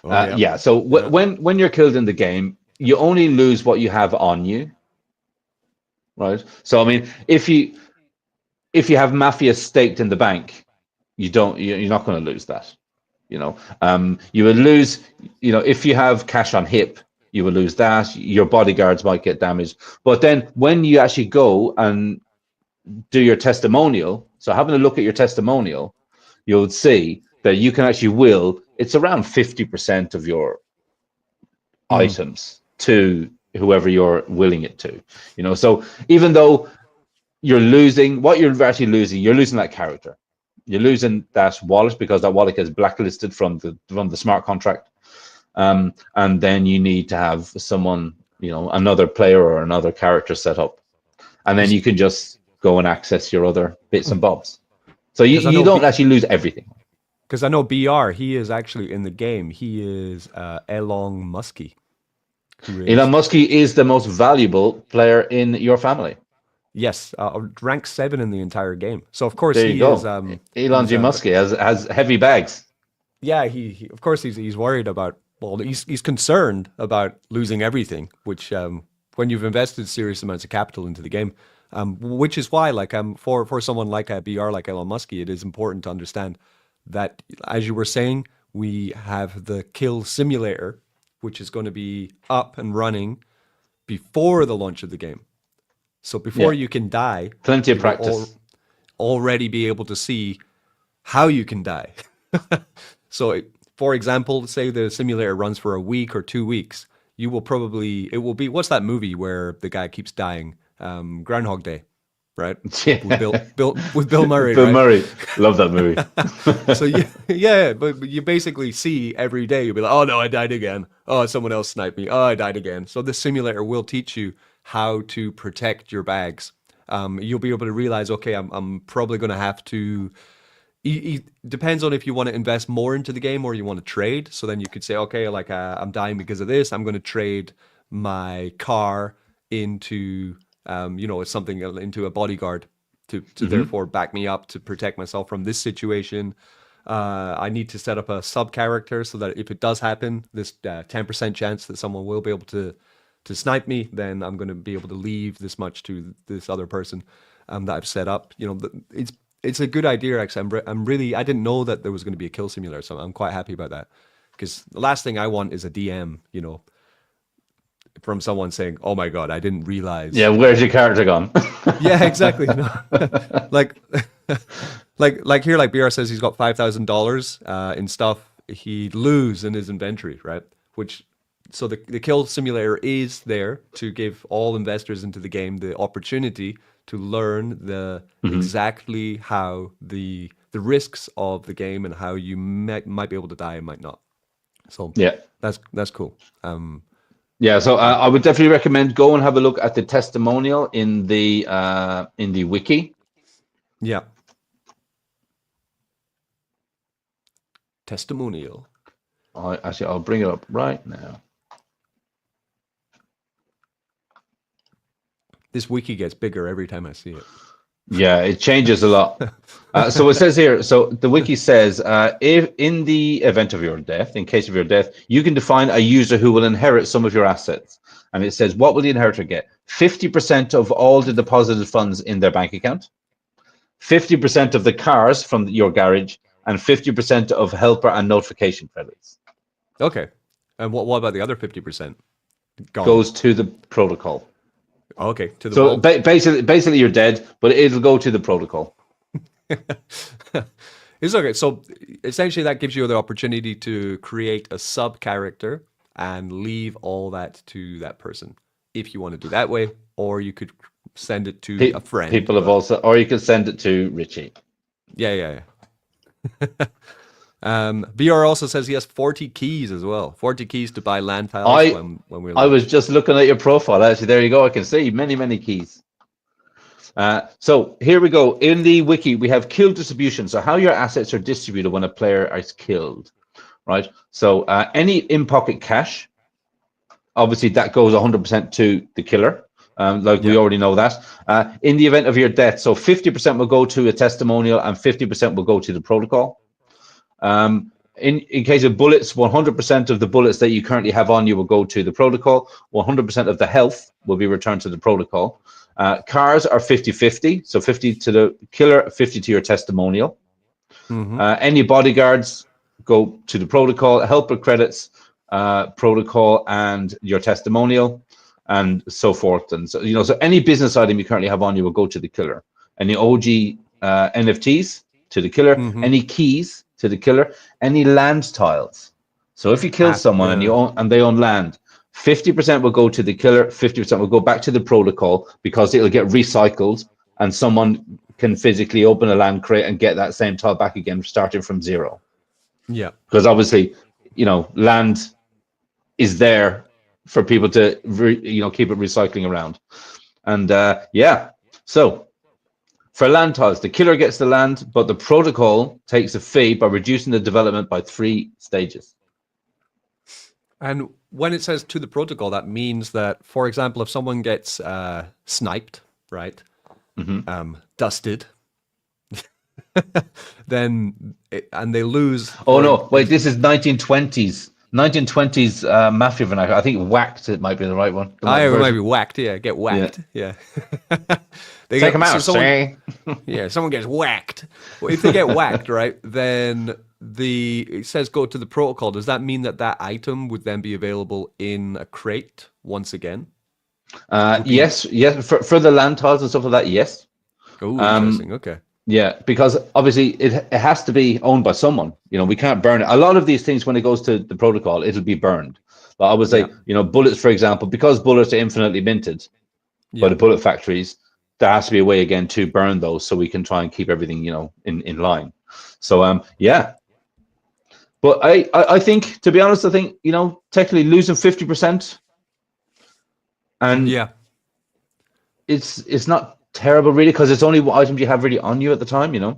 Oh, yeah. Yeah. So Yeah. when you're killed in the game, you only lose what you have on you, right? So I mean, if you have Mafia staked in the bank, you're not going to lose that. You will lose. If you have cash on hip, you will lose that. Your bodyguards might get damaged. But then when you actually go and do your testimonial, so having a look at your testimonial, you'll see that you can actually will. It's around 50% of your Mm. items to whoever you're willing it to. So even though you're losing, what you're actually losing, you're losing that character. You're losing that wallet because that wallet gets blacklisted from the smart contract. And then you need to have someone, another player or another character set up. And then you can just go and access your other bits and bobs. So Because I you know don't actually lose everything. because I know BR, he is actually in the game. He is Elon Muskie, who Elon is, Musk is the most valuable player in your family. yes, rank 7 in the entire game. So of course There you he is go. Elon he's G. Musk has heavy bags. yeah, he of course he's worried about, well, he's concerned about losing everything, which when you've invested serious amounts of capital into the game, which is why, like, for someone like a BR like Elon Musk, it is important to understand that, as you were saying, we have the kill simulator, which is going to be up and running before the launch of the game. So before Yeah, you can die, plenty of you will practice. already be able to see how you can die. So, for example, say the simulator runs for a week or 2 weeks, you will probably, it will be, what's that movie where the guy keeps dying? Groundhog Day, right? With Yeah. with Bill Murray, Bill right? Murray, love that movie. So yeah, but you basically see every day, you'll be like, oh no, I died again. Oh, someone else sniped me. Oh, I died again. So this simulator will teach you how to protect your bags. You'll be able to realize, okay, I'm probably going to have to. It depends on if you want to invest more into the game or you want to trade. So then you could say, okay, like I'm dying because of this. I'm going to trade my car into something, into a bodyguard to therefore back me up to protect myself from this situation. I need to set up a sub character so that if it does happen, this 10% chance that someone will be able to snipe me, then I'm going to be able to leave this much to this other person that I've set up. It's a good idea. Actually, I didn't know that there was going to be a kill simulator, so I'm quite happy about that. Because the last thing I want is a DM, from someone saying, "Oh my god, I didn't realize." Yeah, where's your character gone? Yeah, exactly. like here, like BR says, he's got $5,000 in stuff he'd lose in his inventory, right? So the kill simulator is there to give all investors into the game the opportunity to learn exactly how the risks of the game and how you might be able to die and might not. So yeah, that's cool. Yeah, so I would definitely recommend go and have a look at the testimonial in the wiki. Yeah. Testimonial. I'll bring it up right now. This wiki gets bigger every time I see it. Yeah, it changes a lot. So it says here, so the wiki says, if in the event of your death, in case of your death, you can define a user who will inherit some of your assets. And it says, what will the inheritor get? 50% of all the deposited funds in their bank account, 50% of the cars from your garage, and 50% of helper and notification credits. Okay. And what about the other 50%? Goes to the protocol. Okay, to the so basically you're dead, but it'll go to the protocol. It's okay. So essentially that gives you the opportunity to create a sub character and leave all that to that person if you want to do that way, or you could send it to a friend. People have also, or you could send it to Richie. Yeah. BR also says he has 40 keys as well. 40 keys to buy land tiles when we're I was just looking at your profile. Actually, there you go. I can see many keys. So here we go. In the wiki, we have kill distribution. So how your assets are distributed when a player is killed, right? So any in-pocket cash, obviously that goes 100% to the killer. We already know that. In the event of your death, so 50% will go to a testimonial and 50% will go to the protocol. In case of bullets, 100% of the bullets that you currently have on you will go to the protocol. 100% of the health will be returned to the protocol. Cars are 50-50, so 50 to the killer, 50 to your testimonial. Any bodyguards go to the protocol. Helper credits, protocol, and your testimonial, and so forth. And so so any business item you currently have on you will go to the killer. Any OG NFTs to the killer. Any keys to the killer. Any land tiles. So if you kill someone and they own land, 50% will go to the killer, 50% will go back to the protocol because it'll get recycled and someone can physically open a land crate and get that same tile back again, starting from zero. Yeah. Because obviously, land is there for people to, keep it recycling around. And so for land tiles, the killer gets the land, but the protocol takes a fee by reducing the development by 3 stages. And when it says to the protocol, that means that, for example, if someone gets sniped, right, dusted, then and they lose. Oh no! Wait, this is 1920s. 1920s Mafia vernacular. I think whacked. It might be the right one. It might be whacked. Yeah, get whacked. Yeah. Take them out. Someone gets whacked. Well, if they get whacked, right, then it says go to the protocol. Does that mean that item would then be available in a crate once again? Yes. For the land tiles and stuff like that, yes. Oh, interesting. Okay. Yeah, because obviously it has to be owned by someone. We can't burn it. A lot of these things, when it goes to the protocol, it'll be burned. But I would say, bullets, for example, because bullets are infinitely minted by the bullet factories, there has to be a way again to burn those so we can try and keep everything, in line. So But I think, to be honest, technically losing 50%, and it's not terrible really, because it's only what items you have really on you at the time, and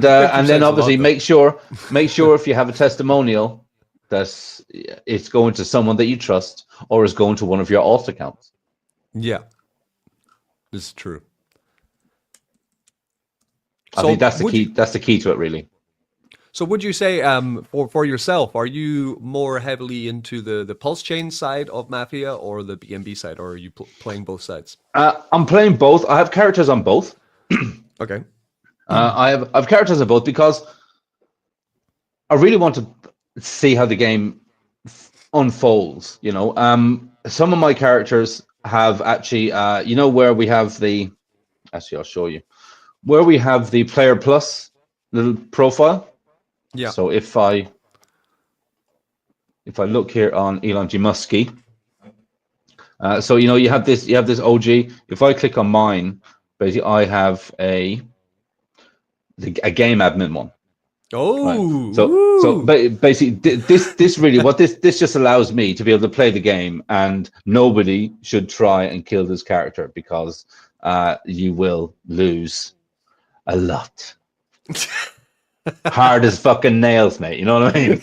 then obviously make sure if you have a testimonial that it's going to someone that you trust, or is going to one of your alt accounts. Yeah, this is true. I think that's the key. That's the key to it, really. So would you say, for yourself, are you more heavily into the pulse chain side of Mafia or the BNB side, or are you playing both sides? I'm playing both. I have characters on both. Okay. I've characters on both because I really want to see how the game unfolds. You know, some of my characters have actually, where we have the. Actually, I'll show you where we have the player plus little profile. Yeah. So if I look here on Elon G. Muskie, so you have this OG. If I click on mine, basically I have a game admin one. Right. So basically, this really what this just allows me to be able to play the game, and nobody should try and kill this character because you will lose a lot. Hard as fucking nails, mate. You know what I mean?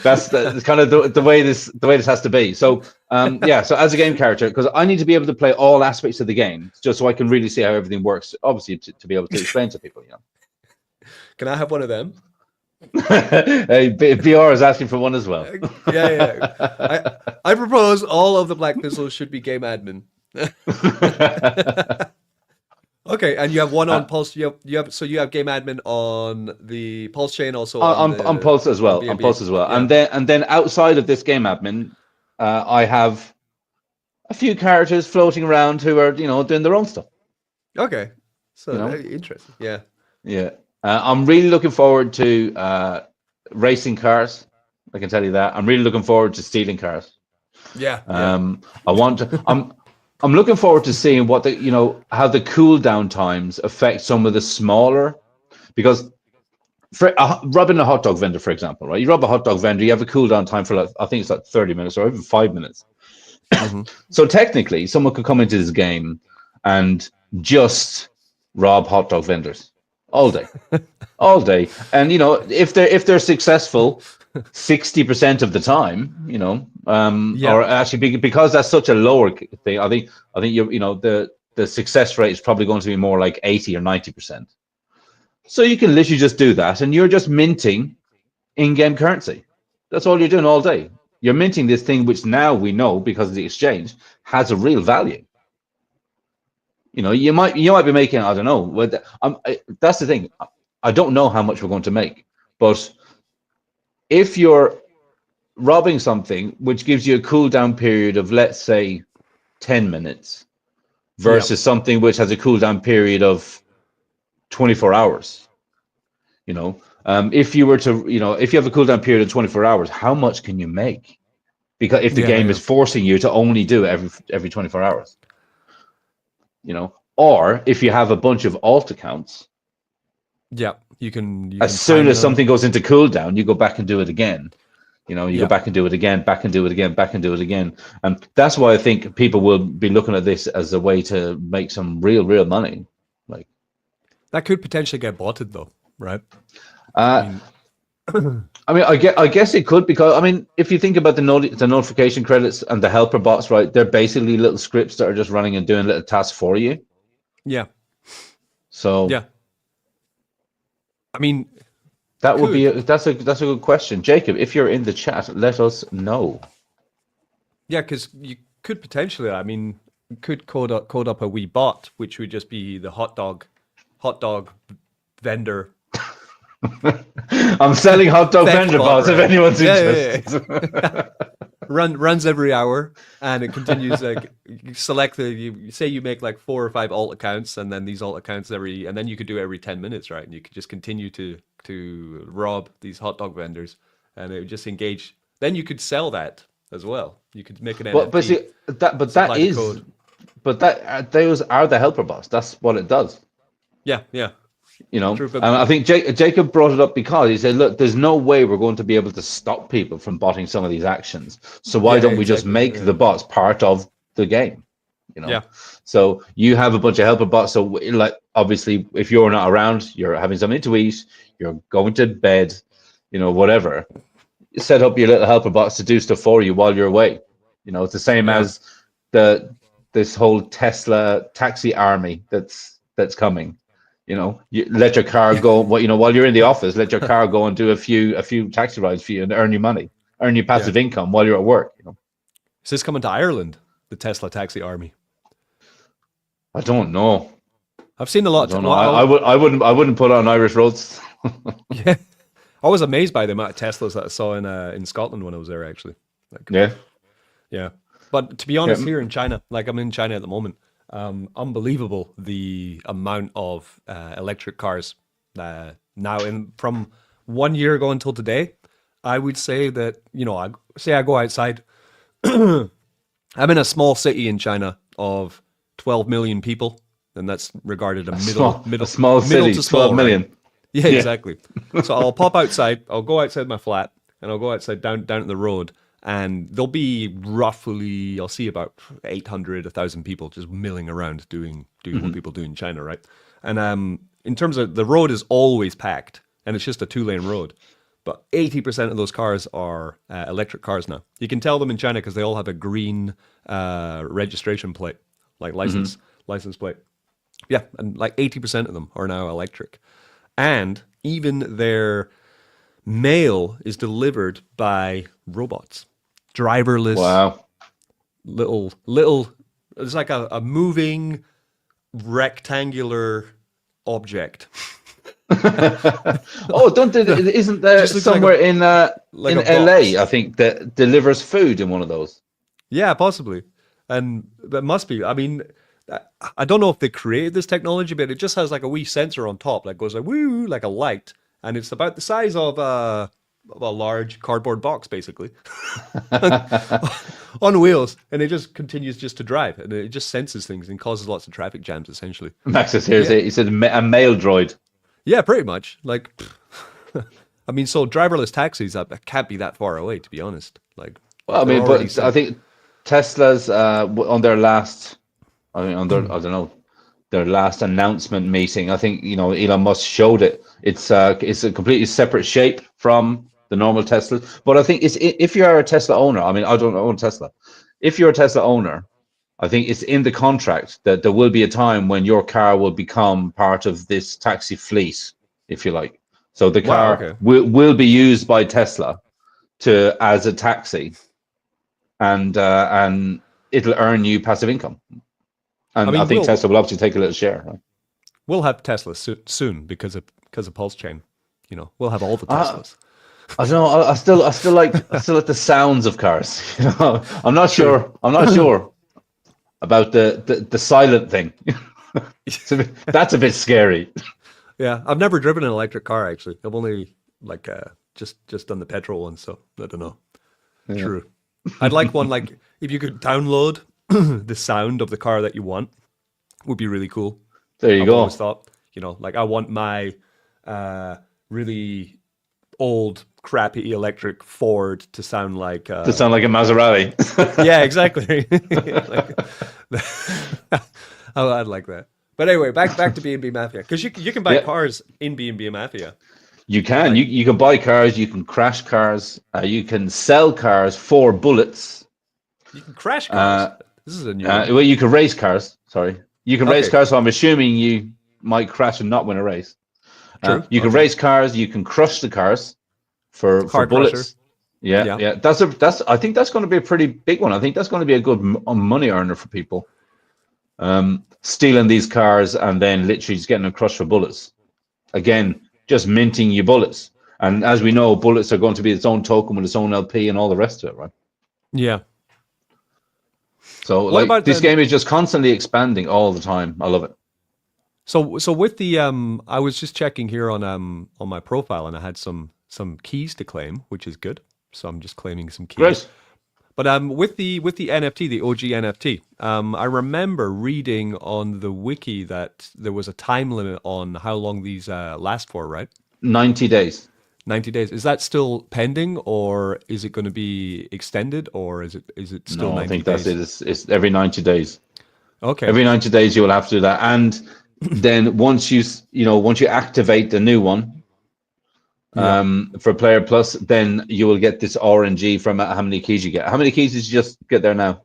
That's kind of the way this has to be. So yeah. So as a game character, because I need to be able to play all aspects of the game, just so I can really see how everything works. Obviously, to be able to explain to people, Can I have one of them? Hey, BR is asking for one as well. Yeah. I propose all of the Black Pistols should be game admin. Okay, and you have one on Pulse. You have game admin on the Pulse chain, also on Pulse as well. On Pulse as well, yeah. and then outside of this game admin, I have a few characters floating around who are doing their own stuff. Okay, so interesting. Yeah. I'm really looking forward to racing cars. I can tell you that. I'm really looking forward to stealing cars. Yeah. I want to. I'm looking forward to seeing what how the cooldown times affect some of the smaller, because for robbing a hot dog vendor, for example, right? You rob a hot dog vendor, you have a cooldown time for I think it's like 30 minutes or even 5 minutes. Mm-hmm. So technically, someone could come into this game and just rob hot dog vendors all day, all day, and if they're successful 60% of the time, or actually because that's such a lower thing, I think the success rate is probably going to be more like 80 or 90%. So you can literally just do that, and you're just minting in-game currency. That's all you're doing all day. You're minting this thing, which now we know because of the exchange has a real value. You might be making, I don't know. That's the thing. I don't know how much we're going to make, but if you're robbing something which gives you a cooldown period of, let's say, 10 minutes versus something which has a cooldown period of 24 hours, if you were to, if you have a cooldown period of 24 hours, how much can you make? Because if the game is forcing you to only do it every 24 hours, or if you have a bunch of alt accounts, you can as soon as something goes into cooldown, you go back and do it again. You go back and do it again, back and do it again, back and do it again. And that's why I think people will be looking at this as a way to make some real money. Like, that could potentially get botted though, right? I guess it could, because if you think about the notification credits and the helper bots, right? They're basically little scripts that are just running and doing little tasks for you. Yeah. So yeah. That would be that's a good question, Jacob. If you're in the chat, let us know. Yeah, because you could potentially, could code up a wee bot, which would just be the hot dog vendor. I'm selling hot dog vendor bots, right? If anyone's interested. Yeah. Runs every hour, and it continues. Like, you select you say you make like 4 or 5 alt accounts, and then these alt accounts and then you could do it every 10 minutes, right? And you could just continue to rob these hot dog vendors, and it would just engage. Then you could sell that as well. You could make an NFT. Those are the helper bots. That's what it does. Yeah. True, I think Jacob brought it up because he said, look, there's no way we're going to be able to stop people from botting some of these actions. So why don't we just make the bots part of the game? Yeah. So you have a bunch of helper bots. So like, obviously, if you're not around, you're having something to eat, you're going to bed, whatever. set up your little helper bots to do stuff for you while you're away. You know, it's the same as this whole Tesla taxi army that's coming. You know, you let your car go. While you're in the office, let your car go and do a few taxi rides for you and earn you money, earn you passive income while you're at work. You know, Is this coming to Ireland? The Tesla taxi army. I don't know. I've seen a lot. I don't know. I wouldn't put it on Irish roads. Yeah, I was amazed by the amount of Teslas that I saw in Scotland when I was there. Actually, yeah. But to be honest, here in China, like I'm in China at the moment, unbelievable the amount of electric cars now. From 1 year ago until today, I would say that I go outside. I'm in a small city in China of 12 million people, and that's regarded a small city, to small, 12 million. Right? Yeah, exactly. So I'll pop outside. I'll go outside my flat, and I'll go outside down at the road, and there'll be roughly, I'll see about 800, 1,000 people just milling around doing what people do in China, right? And in terms of the road is always packed, and it's just a 2-lane road. But 80% of those cars are electric cars now. You can tell them in China because they all have a green registration plate, like license plate. Yeah, and like 80% of them are now electric. And even their mail is delivered by robots. Driverless. Wow. Little, it's like a moving rectangular object. Isn't there somewhere in LA, I think, that delivers food in one of those? Yeah, possibly. And that must be. I mean, I don't know if they created this technology, but it just has like a wee sensor on top that goes like woo, like a light, and it's about the size of a large cardboard box, basically, on wheels, and it just continues just to drive, and it just senses things and causes lots of traffic jams, essentially. Max is here. He said a mail droid. Yeah, pretty much. Like, I mean, so driverless taxis can't be that far away, to be honest. Like, well, I mean, but I think Tesla's on their last, I don't know, their last announcement meeting. I think Elon Musk showed it. It's a completely separate shape from the normal Tesla. But I think if you're a Tesla owner, I mean, I don't own Tesla. If you're a Tesla owner, I think it's in the contract that there will be a time when your car will become part of this taxi fleet, if you like. So the car will be used by Tesla as a taxi, and it'll earn you passive income. And I think Tesla will obviously take a little share. Right? We'll have Tesla soon because of Pulse Chain. We'll have all the Teslas. I don't know. I still like the sounds of cars. I'm not sure about the silent thing. That's a bit scary. Yeah, I've never driven an electric car actually. I've only just done the petrol one, so I don't know. Yeah. True. I'd like one like if you could download the sound of the car that you want, would be really cool. There you go. I've always thought, like I want my really old crappy electric Ford to sound like a Maserati. Yeah, exactly. I'd like that. But anyway, back to BNBMafia, because you can buy cars in BNBMafia. You can. You can buy cars. You can crash cars. You can sell cars for bullets. You can crash cars. This is a new one. Well, you can race cars. Sorry, you can race cars. So I'm assuming you might crash and not win a race. You can race cars. You can crush the cars for bullets. Crusher. Yeah. That's. I think that's going to be a pretty big one. I think that's going to be a good money earner for people. Stealing these cars and then literally just getting them crushed for bullets. Again, just minting your bullets. And as we know, bullets are going to be its own token with its own LP and all the rest of it, right? Yeah. So this game is just constantly expanding all the time. I love it. So with the I was just checking here on my profile, and I had some keys to claim, which is good. So I'm just claiming some keys. Great. But with the NFT, the OG NFT, I remember reading on the wiki that there was a time limit on how long these last for, right? 90 days. 90 days. Is that still pending, or is it going to be extended, or is it still 90 days? No, I think that's it. It's every 90 days. Okay. Every 90 days you will have to do that. And then once you activate the new one, for Player Plus, then you will get this RNG from how many keys you get. How many keys did you just get there now?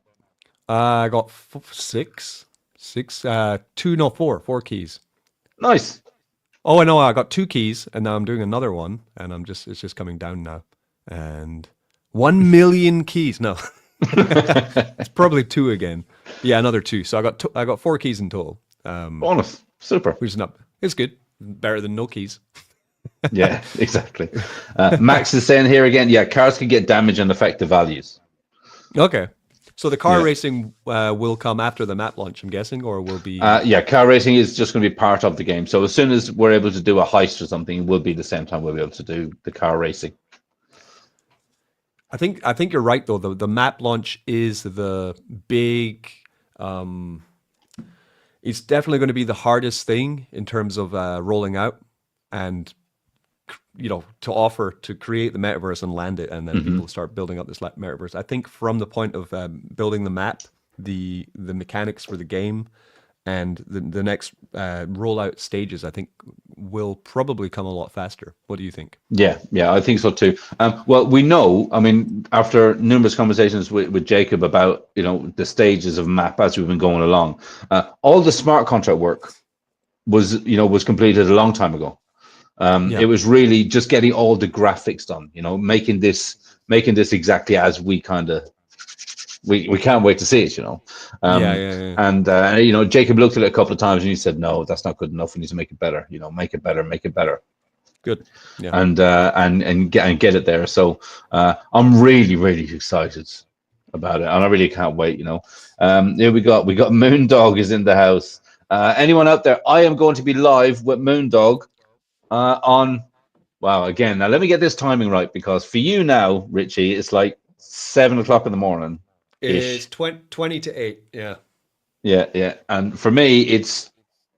I got six, four keys. Nice. Oh, I know. I got 2 keys, and now I'm doing another one, and it's just coming down now. And 1 million keys. No, it's probably 2 again. Yeah, another 2. So I got 4 keys in total. Bonus. Super. Which is not. It's good. Better than no keys. Yeah, exactly. Max is saying here again, yeah, cars can get damage and affect the values. Okay. So the car racing will come after the map launch, I'm guessing, or will be... yeah, car racing is just going to be part of the game. So as soon as we're able to do a heist or something, it will be the same time we'll be able to do the car racing. I think you're right, though. The map launch is the big... it's definitely going to be the hardest thing in terms of rolling out and, to create the metaverse and land it, and then people start building up this metaverse. I think from the point of building the map, the mechanics for the game, and the next rollout stages, I think will probably come a lot faster. What do you think? Yeah, I think so too. Well, we know, I mean, after numerous conversations with Jacob about, the stages of map as we've been going along, all the smart contract work was completed a long time ago. It was really just getting all the graphics done, making this exactly as we kind of we can't wait to see it, And Jacob looked at it a couple of times and he said, no, that's not good enough. We need to make it better, make it better. Good. Yeah. And get it there. So I'm really, really excited about it, and I really can't wait. Here we got Moondog is in the house. Anyone out there? I am going to be live with Moondog on. Wow, again, now let me get this timing right, because for you now, Richie, it's like 7 o'clock in the morning. It's 20 to 8. Yeah. Yeah. And for me, it's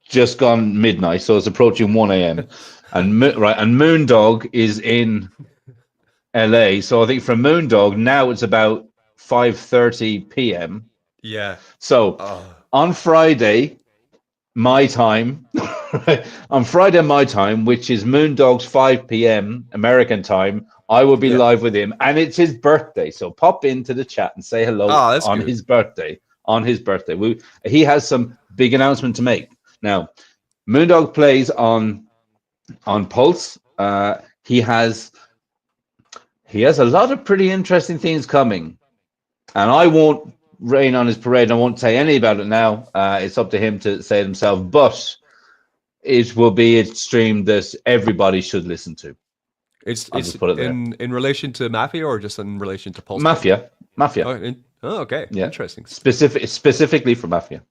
just gone midnight, so it's approaching 1 a.m. and Moondog is in LA, so I think for Moondog now it's about 5:30 p.m. Yeah. So on Friday, my time, which is Moondog's 5 p.m. American time, I will be live with him, and it's his birthday. So pop into the chat and say hello on his birthday. He has some big announcement to make. Now, Moondog plays on Pulse. He has a lot of pretty interesting things coming, and I won't rain on his parade. I won't say any about it now. It's up to him to say it himself, but it will be a stream that everybody should listen to. It's in relation to Mafia, or just in relation to Pulse? Mafia. Okay. Yeah. Interesting. Specifically for Mafia.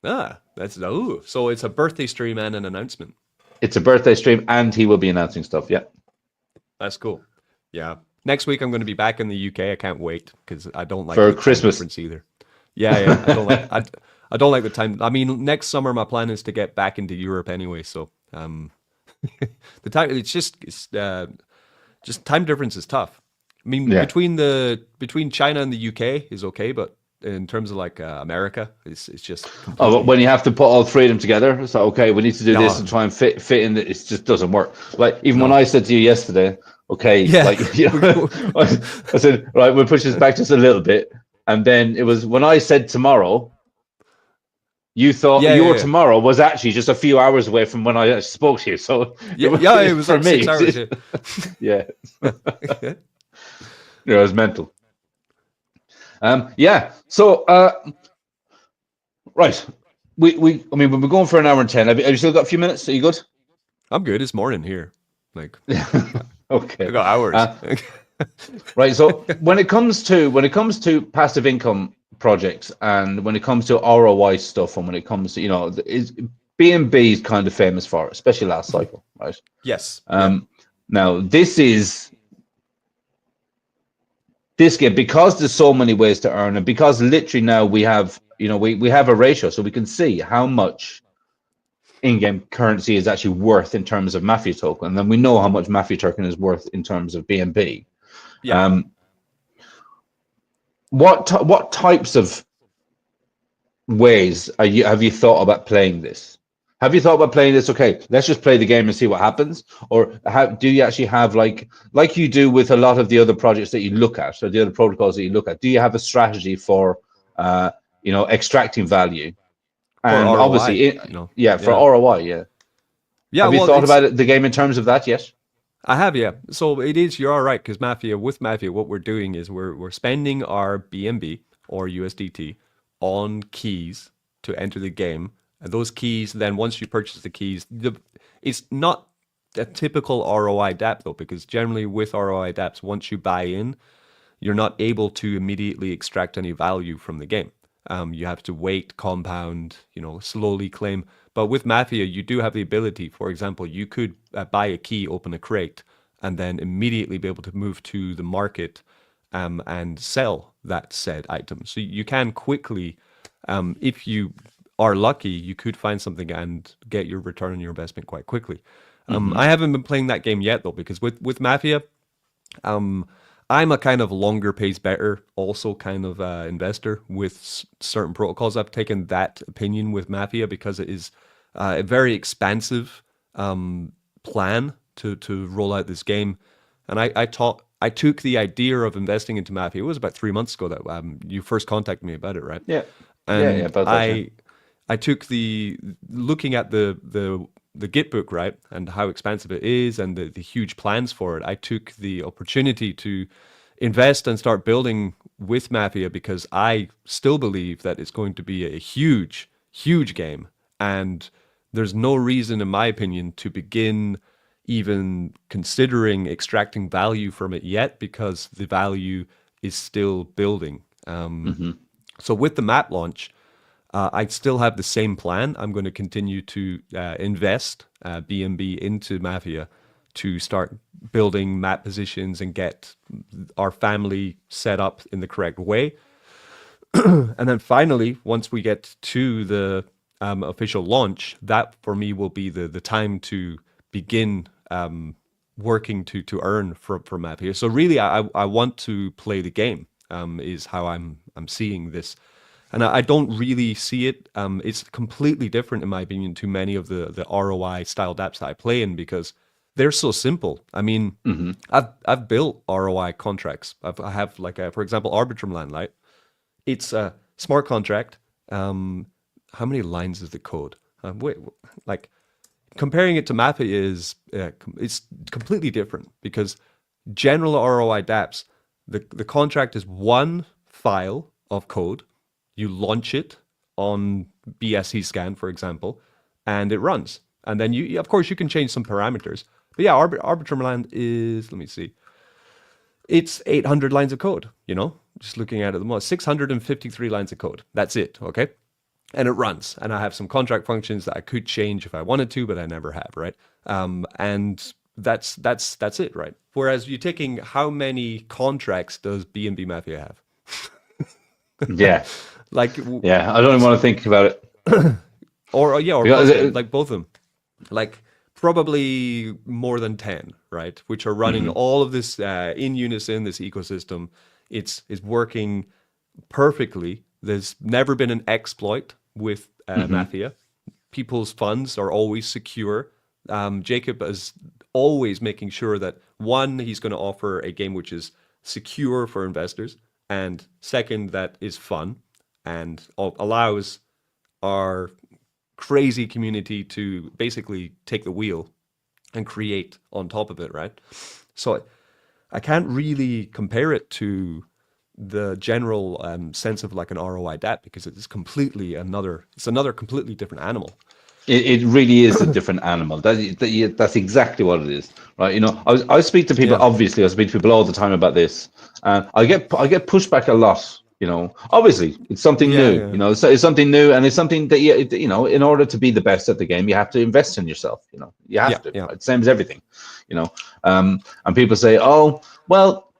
So it's a birthday stream and an announcement. It's a birthday stream, and he will be announcing stuff. Yeah. That's cool. Yeah. Next week I'm going to be back in the UK. I can't wait, because I don't like for Christmas difference either. Yeah. I don't like the time. I mean, next summer my plan is to get back into Europe anyway. So the time just time difference is tough. I mean, between China and the UK is okay, but in terms of like America, it's just. But when you have to put all 3 of them together, so okay, we need to do this and try and fit in. It just doesn't work. Like even when I said to you yesterday, okay, I said, right, we'll push this back just a little bit, and then it was when I said tomorrow. You thought your tomorrow was actually just a few hours away from when I spoke to you. So it was for like me. 6 hours. Yeah. It was mental. So right. We've been going for an hour and 10. Have you still got a few minutes? Are you good? I'm good. It's morning here. Like okay. I got hours. Right. So when it comes to passive income projects, and when it comes to ROI stuff, and when it comes to BNB is kind of famous for it, especially last cycle, right? Yes. Now this game, because there's so many ways to earn, and because literally now we have we have a ratio, so we can see how much in-game currency is actually worth in terms of Mafia token, and then we know how much Mafia token is worth in terms of BNB. Yeah. What types of ways have you thought about playing this? Have you thought about playing this? Okay, let's just play the game and see what happens. Or do you actually have like you do with a lot of the other projects that you look at, or the other protocols that you look at? Do you have a strategy for extracting value? For And ROI, obviously, yeah, for yeah. ROI, yeah. Yeah, Have you well, thought it's about the game in terms of that yet? I have, yeah. So it is, you're all right, because with Mafia, what we're doing is we're spending our BNB or USDT on keys to enter the game. And those keys, then once you purchase the keys, it's not a typical ROI DApp though, because generally with ROI DApps, once you buy in, you're not able to immediately extract any value from the game. You have to wait, compound, slowly claim. But with Mafia, you do have the ability. For example, you could buy a key, open a crate, and then immediately be able to move to the market and sell that said item. So you can quickly, if you are lucky, you could find something and get your return on your investment quite quickly. I haven't been playing that game yet though, because with Mafia, I'm a kind of longer pays better, also kind of investor with certain protocols. I've taken that opinion with Mafia because it is a very expansive plan to roll out this game. And I took the idea of investing into Mafia. It was about 3 months ago that you first contacted me about it, right? Yeah, And about that. Yeah. I took looking at the Git book, right, and how expansive it is and the huge plans for it. I took the opportunity to invest and start building with Mafia because I still believe that it's going to be a huge, huge game. And there's no reason, in my opinion, to begin even considering extracting value from it yet because the value is still building. So with the map launch, I still have the same plan. I'm going to continue to invest BNB into Mafia to start building map positions and get our family set up in the correct way. And then finally, once we get to the official launch, that for me will be the time to begin working to earn from Mafia. So really, I want to play the game. Is how I'm seeing this. And I don't really see it. It's completely different, in my opinion, to many of the ROI style dApps that I play in because they're so simple. I mean, I've built ROI contracts. I have like, for example, Arbitrum Land, right? It's a smart contract. How many lines is the code? Like comparing it to Mafia is it's completely different because general ROI dApps, the contract is one file of code. You launch it on BSC scan, for example, and it runs. And then you of course, you can change some parameters. But yeah, Arbitrum Land is, let me see, it's 800 lines of code, just looking at it the most, 653 lines of code. That's it, okay? And it runs. And I have some contract functions that I could change if I wanted to, but I never have, right? And that's it, right? Whereas you're taking, how many contracts does BNBMafia have? Yeah. Like, yeah, I don't even want to think about it. or Because like both of them. Like probably more than 10, right? Which are running all of this in unison, this ecosystem. It's working perfectly. There's never been an exploit with Mafia. People's funds are always secure. Jacob is always making sure that one, he's going to offer a game which is secure for investors, and second, that is fun and allows our crazy community to basically take the wheel and create on top of it, right? So I can't really compare it to the general sense of like an ROI dApp because it's another completely different animal. It really is a different animal. That's exactly what it is, right? I speak to people. Yeah. Obviously, I speak to people all the time about this, and I get pushback a lot. Obviously, it's something new. Yeah. So it's something new, and it's something that in order to be the best at the game, you have to invest in yourself. You have to. Yeah. Right? Same as everything. And people say, "Oh, well,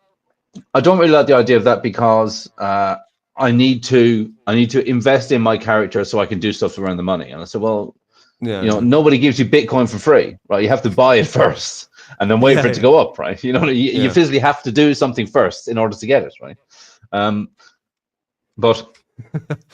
I don't really like the idea of that because I need to invest in my character so I can do stuff around the money." And I said, "Well, Yeah. nobody gives you Bitcoin for free, right? You have to buy it first and then wait for it to go up, right? You physically have to do something first in order to get it, right? But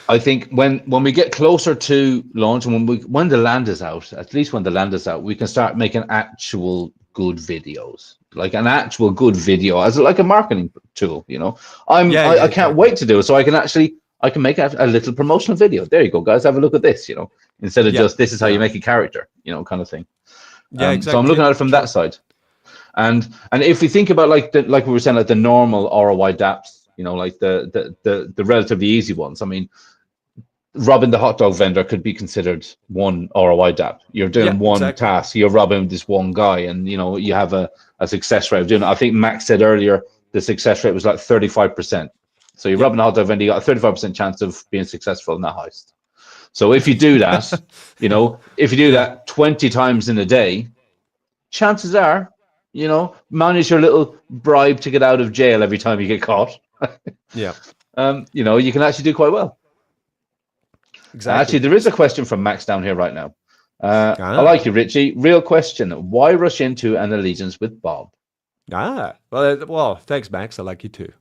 I think when we get closer to launch, and when the land is out, at least when the land is out, we can start making actual good videos, like an actual good video as like a marketing tool. You know, Yeah, I yeah, can't exactly. wait to do it, so I can make a little promotional video. There you go, guys, have a look at this. You know, instead of Yeah, just this is how you yeah, make a character. You know, kind of thing. yeah, So I'm exactly. looking Yeah, at it from that sure. side. And if we think about like we were saying, like the normal ROI dApps, you know, like the relatively easy ones. I mean, robbing the hot dog vendor could be considered one ROI dApp. You're Yeah, doing one exactly. task, you're robbing this one guy, and you know you have a success rate of doing it. I think Max said earlier the success rate was like 35%. So you're Yep. robbing a hot dog vendor, you got a 35% chance of being successful in that heist. So if you do that, you know, if you do Yeah, that 20 times in a day, chances are, you know, manage your little bribe to get out of jail every time you get caught. yeah, You know, you can actually do quite well. Actually, exactly. there is a question from Max down here right now. I Ah, like you, Richie. Real question. Why rush into an allegiance with Bob? well, thanks, Max. I like you too.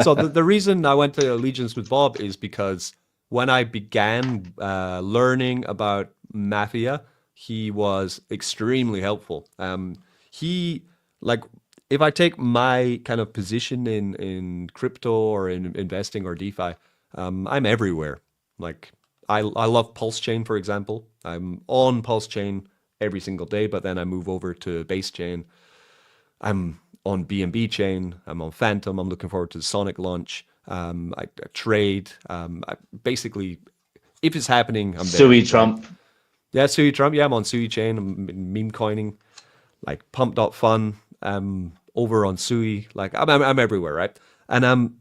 So the reason I went to Allegiance with Bob is because when I began learning about Mafia, he was extremely helpful. He like if I take my kind of position in crypto or in investing or DeFi, I'm everywhere. Like I love Pulse Chain, for example. I'm on Pulse Chain every single day, but then I move over to Base Chain. I'm on BNB chain. I'm on Phantom. I'm looking forward to the Sonic launch. I trade. Basically, if it's happening, I'm there, Sui right? Trump. Yeah, Sui Trump. Yeah, I'm on Sui chain. I'm meme coining, like Pump.fun. Over on Sui. Like I'm everywhere, right? And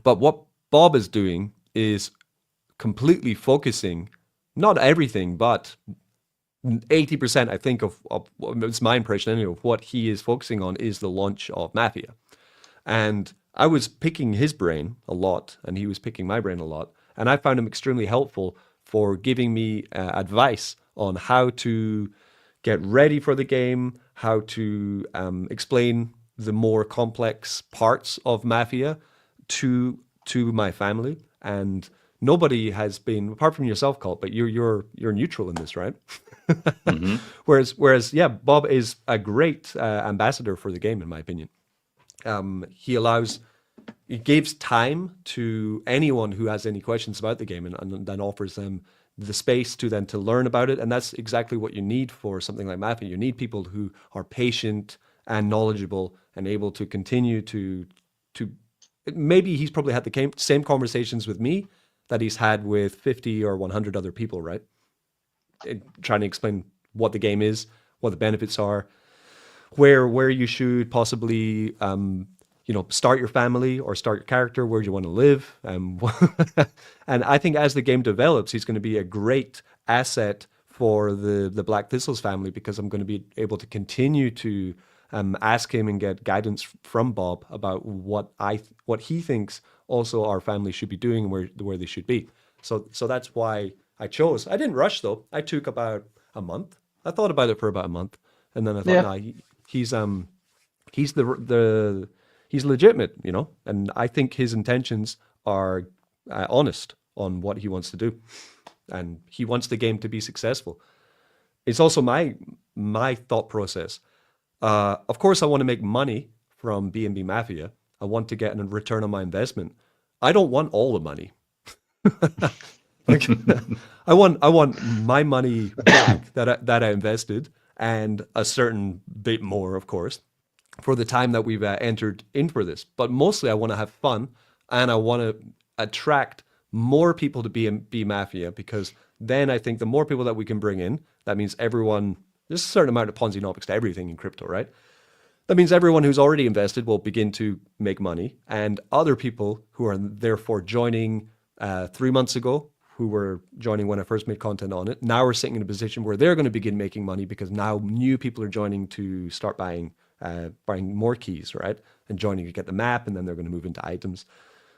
but what Bob is doing is completely focusing, not everything, but 80%, I think, of it's my impression anyway, of what he is focusing on is the launch of Mafia. And I was picking his brain a lot, and he was picking my brain a lot. And I found him extremely helpful for giving me advice on how to get ready for the game, how to explain the more complex parts of Mafia to my family. And nobody has been, apart from yourself, Colt, but you're neutral in this, right? Hmm. Whereas, yeah, Bob is a great ambassador for the game, in my opinion. He allows, he gives time to anyone who has any questions about the game, and then offers them the space to then to learn about it. And that's exactly what you need for something like Mafia. You need people who are patient and knowledgeable and able to continue to. Maybe he's probably had the same conversations with me that he's had with 50 or 100 other people, right? Trying to explain what the game is, what the benefits are, where you should possibly start your family or start your character, where you want to live. And I think as the game develops, he's going to be a great asset for the Black Thistles family, because I'm going to be able to continue to ask him and get guidance from Bob about what he thinks also our family should be doing and where they should be. So that's why I chose. I didn't rush though. I took about a month. I thought about it for about a month, and then I thought, Yeah. no, he's he's the he's legitimate, and I think his intentions are honest on what he wants to do, and he wants the game to be successful. It's also my thought process. Of course, I want to make money from BNB Mafia. I want to get a return on my investment. I don't want all the money. Like, I want my money back that I invested, and a certain bit more, of course, for the time that we've entered in for this. But mostly, I want to have fun, and I want to attract more people to be Mafia, because then I think the more people that we can bring in, that means everyone. There's a certain amount of Ponzi-nomics to everything in crypto, right? That means everyone who's already invested will begin to make money, and other people who are therefore joining 3 months ago, who were joining when I first made content on it, now we're sitting in a position where they're going to begin making money, because now new people are joining to start buying more keys, right? And joining to get the map, and then they're going to move into items.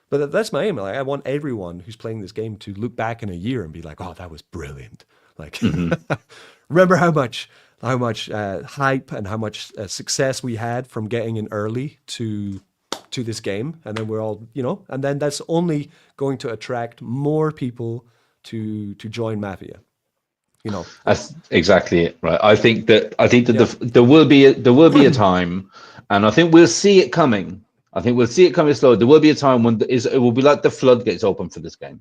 But that's my aim. Like, I want everyone who's playing this game to look back in a year and be like, "Oh, that was brilliant!" Like, Hmm. remember how much hype and how much success we had from getting in early to to this game, and then we're all, and then that's only going to attract more people to join Mafia. That's exactly it, right? I think that Yeah. there will be a time, and I think we'll see it coming. I think we'll see it coming slowly. There will be a time when it will be like the floodgates open for this game.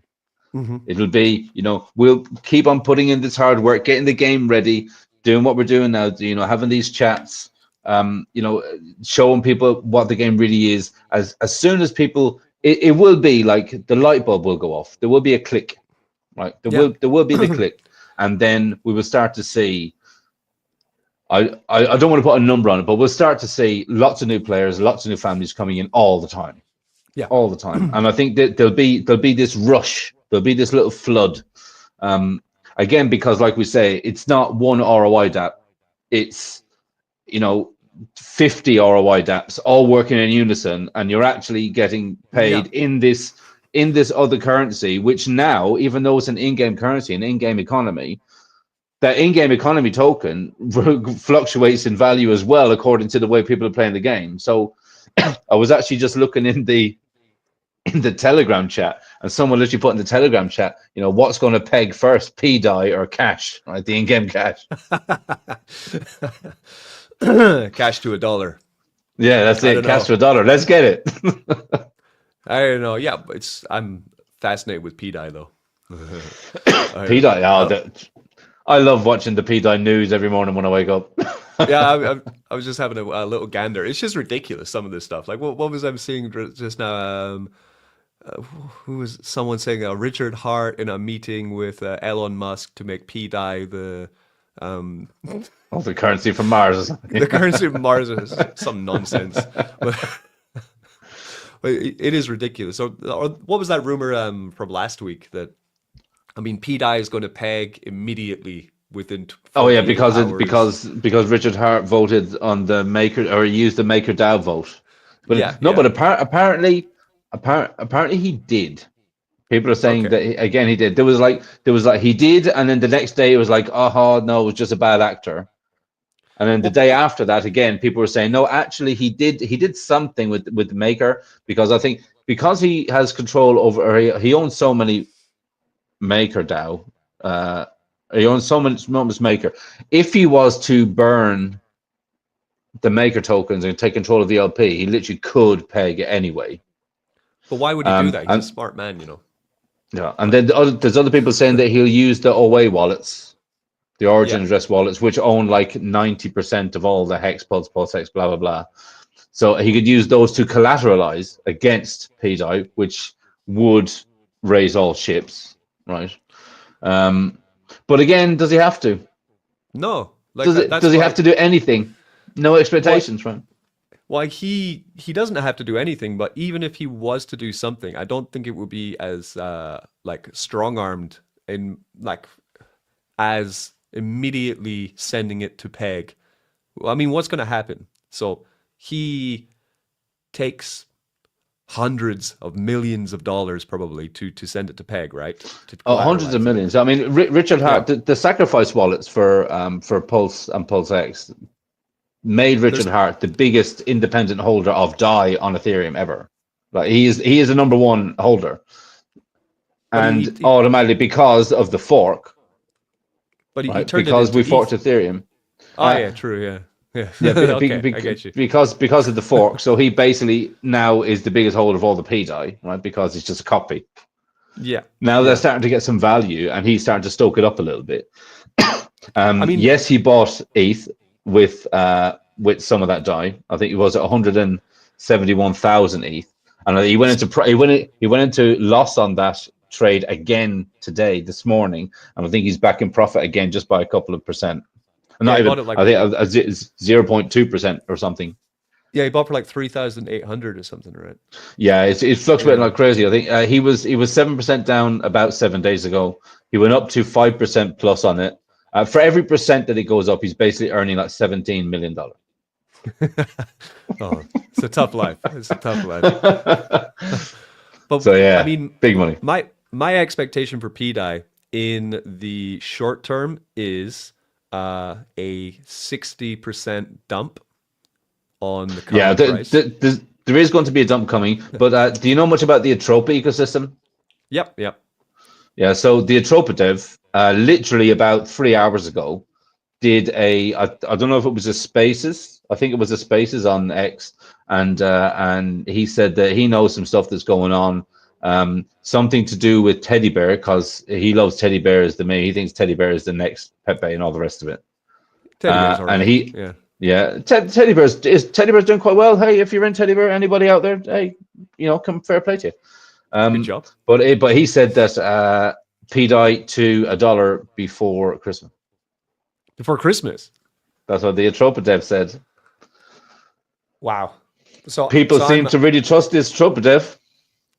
Hmm. It'll be, we'll keep on putting in this hard work, getting the game ready, doing what we're doing now, having these chats, showing people what the game really is. As soon as people, it will be like the light bulb will go off. There will be a click, right? Yeah. There will be the click, and then we will start to see. I don't want to put a number on it, but we'll start to see lots of new players, lots of new families coming in all the time, Yeah. all the time. And I think that there'll be this rush, there'll be this little flood. Again, because like we say, it's not one ROI DApp, it's 50 ROI DApps all working in unison, and you're actually getting Yeah. paid in this other currency, which now, even though it's an in-game currency, an in-game economy, that in-game economy token fluctuates in value as well according to the way people are playing the game. So I was actually just looking in the Telegram chat, and someone literally put in the Telegram chat, what's going to peg first, PDI or cash, right? The in-game cash. Cash to $1. Yeah, that's I it. don't Cash know. to $1. Let's get it. I don't know. Yeah, but I'm fascinated with PDI though. PDI. Uh, I love watching the PDI news every morning when I wake up. yeah, I was just having a little gander. It's just ridiculous, some of this stuff. Like, what was I seeing just now? Who was someone saying Richard Hart in a meeting with Elon Musk to make PDI Oh, the currency from Mars or something. the currency of Mars is some nonsense. But it is ridiculous. So, what was that rumor from last week that PDI is going to peg immediately within Oh yeah, 48 hours? because Richard Hart voted on the maker, or he used the maker DAO vote. Yeah, But no, yeah. but apparently he did. People are saying Okay. that again he did. There was like he did, and then the next day it was like, oh no, it was just a bad actor. And then the Well, day after that, again, people were saying, no, actually, he did something with the maker, because I think because he has control over, or he owns so many maker DAO, uh, he owns so much maker. If he was to burn the maker tokens and take control of the LP, he literally could peg it anyway. but why would he do that? He's a And smart man. yeah, and then there's other people saying that he'll use the OA wallets, the origin Yeah. address wallets, which own like 90% of all the hex, pulse hex, blah blah blah. So he could use those to collateralize against PDI, which would raise all ships, right? But again, does he have to? No, like Does that. it? That's Does he have why. to do anything? No Why? expectations, right? Why he doesn't have to do anything. But even if he was to do something, I don't think it would be as like strong armed in like as immediately sending it to peg. What's going to happen? So he takes hundreds of millions of dollars probably to send it to peg, right? To Oh, hundreds of collateralize it. millions. I mean, Richard Yeah. Hart, the sacrifice wallets for Pulse and Pulse X made Richard There's Hart the biggest independent holder of DAI on Ethereum ever. Like he is the number one holder, but and automatically because of the fork, he right? turned it Because into we forked ETH. Ethereum. Oh Uh, yeah, true, yeah. Yeah. yeah, Okay, I get you. because of the fork. So he basically now is the biggest holder of all the PDI, right? Because it's just a copy. Yeah. Now they're Yeah. starting to get some value, and he's starting to stoke it up a little bit. I mean, Yes, he bought ETH with some of that DAI. I think it was 171,000 ETH, and he went into he went into loss on that trade again today, this morning, and I think he's back in profit again just by a couple of percent. yeah, Not he even, bought it like I think 0.2% or something. yeah, he bought for like 3,800 or something, right? Yeah, it's fluctuating Yeah. like crazy. I think he was 7% down about 7 days ago. He went up to 5% plus on it. For every percent that it goes up, he's basically earning like $17 million. Oh, it's a tough life. It's a tough life. But So I yeah, mean, big money. my expectation for PDI in the short term is a 60% dump on the Yeah, current price. there is going to be a dump coming. But do you know much about the Atropa ecosystem? Yep. Yeah. So the Atropa dev, literally about 3 hours ago, did I don't know if it was a Spaces. I think it was a Spaces on X, and he said that he knows some stuff that's going on. Something to do with teddy bear, because he loves teddy bears. He thinks teddy bear is the next Pepe and all the rest of it. Teddy bears, And alright. teddy bears, is teddy bears doing quite well. Hey, if you're in teddy bear, anybody out there, hey, come fair play to you. Good job. But he said that PDI to $1 before Christmas. Before Christmas. That's what the Atropa dev said. Wow. So People seem to really trust this Atropa dev.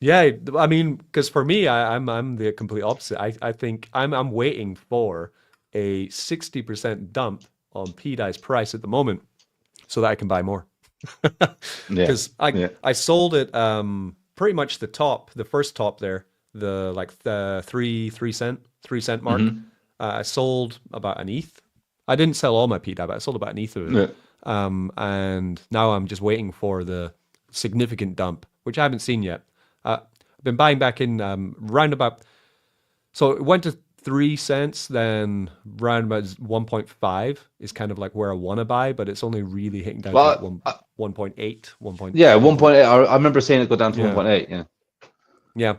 Yeah, I mean, because for me, I'm the complete opposite. I think I'm waiting for a 60% dump on PDI's price at the moment, so that I can buy more. Because I sold it pretty much the first top there, the 3 cent mark. I sold about an ETH. I didn't sell all my PDI, but I sold about an ETH of it. And now I'm just waiting for the significant dump, which I haven't seen yet. I've been buying back in roundabout. So it went to 3 cents, then roundabout 1.5 is kind of like where I want to buy, but it's only really hitting down to like 1.8, 1. Yeah, 1.8. I remember seeing it go down to 1.8. Yeah. Yeah,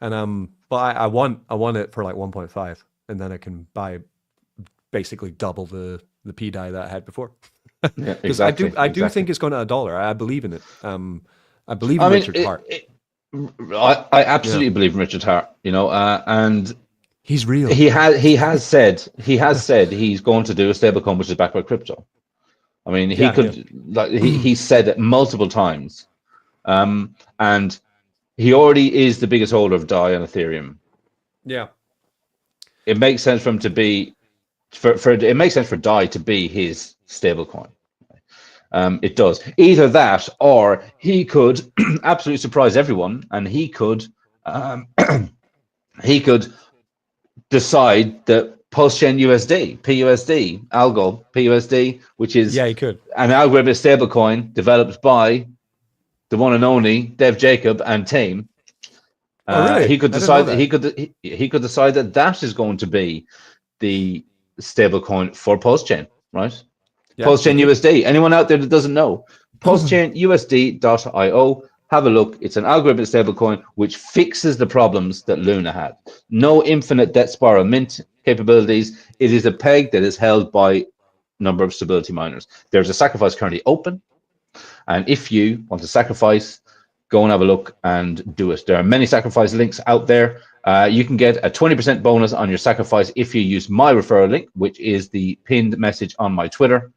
and but I want it for like 1.5, and then I can buy basically double the PDI that I had before. Yeah, Because exactly. I do think it's going to $1. I believe in it. I believe in Richard Hart. I absolutely believe in Richard Hart. And he's real. He has said he's going to do a stablecoin which is backed by crypto. I mean, he said it multiple times, and he already is the biggest holder of DAI on Ethereum. Yeah, it makes sense for him to be it makes sense for DAI to be his stablecoin. It does. Either that, or he could absolutely surprise everyone, and he could decide that post-chain USD, PUSD, algo, PUSD, which is he could. an algorithmic stablecoin developed by the one and only Dev Jacob and team. Really? He could decide that he could decide that is going to be the stablecoin for post-chain, right? Yeah, post-chain USD. Anyone out there that doesn't know, post-chain USD.io. Have a look. It's an algorithmic stablecoin which fixes the problems that Luna had. No infinite debt spiral mint capabilities. It is a peg that is held by a number of stability miners. There's a sacrifice currently open, and if you want to sacrifice, go and have a look and do it. There are many sacrifice links out there. You can get a 20% bonus on your sacrifice if you use my referral link, which is the pinned message on my Twitter.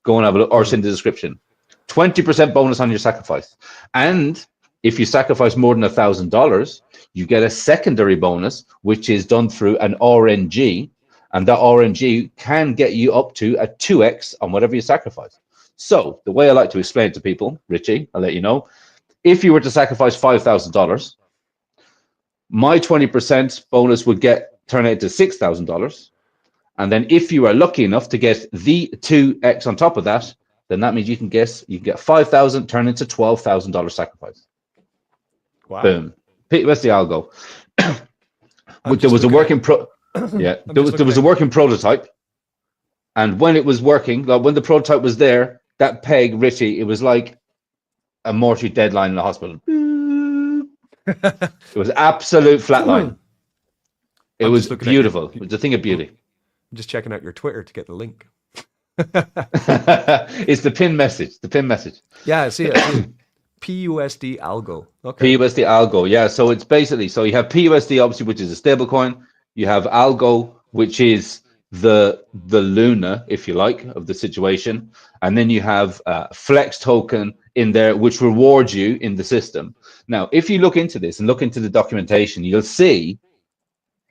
Go and have a look, or it's in the description. 20% bonus on your sacrifice. And if you sacrifice more than $1,000, you get a secondary bonus, which is done through an RNG. And that RNG can get you up to a 2x on whatever you sacrifice. So the way I like to explain it to people, Richie, I'll let you know, if you were to sacrifice $5,000, my 20% bonus would turn out to $6,000. And then if you are lucky enough to get the 2x on top of that, then that means you can get $5,000 turn into $12,000 sacrifice. Wow! Boom. PUSD algo. There was a working there was a working prototype, and when it was working, like when the prototype was there, that peg, Richie, it was like a mortuary deadline in the hospital. It was absolute flatline. It was beautiful. It was a thing of beauty. I'm just checking out your Twitter to get the link. It's the pin message. The pin message. Yeah, I see it. PUSD algo. Okay. PUSD algo. Yeah. So it's basically, so you have PUSD obviously, which is a stable coin. You have algo, which is the Luna, if you like, of the situation, and then you have Flex token in there, which rewards you in the system. Now, if you look into this and look into the documentation, you'll see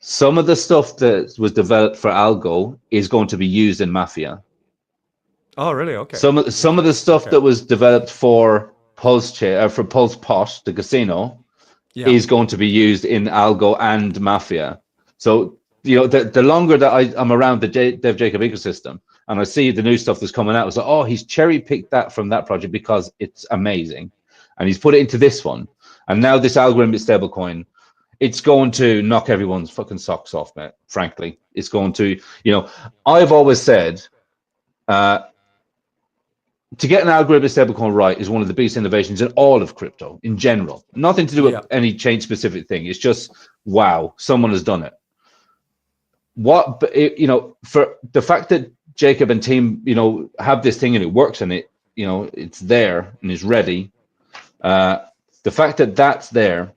some of the stuff that was developed for algo is going to be used in Mafia. Oh, really? Okay. Some of the stuff that was developed for Pulse Pot, the casino, is going to be used in algo and Mafia. So the longer that I'm around the Dev Jacob ecosystem and I see the new stuff that's coming out, it's like, oh, he's cherry picked that from that project because it's amazing. and he's put it into this one, and now this algorithmic stablecoin, it's going to knock everyone's fucking socks off, mate. Frankly, it's going to, I've always said, to get an algorithmic stablecoin right is one of the biggest innovations in all of crypto in general. Nothing to do with any chain specific thing. It's just, wow, someone has done it. For the fact that Jacob and team, have this thing and it works and it, it's there and is ready. The fact that that's there,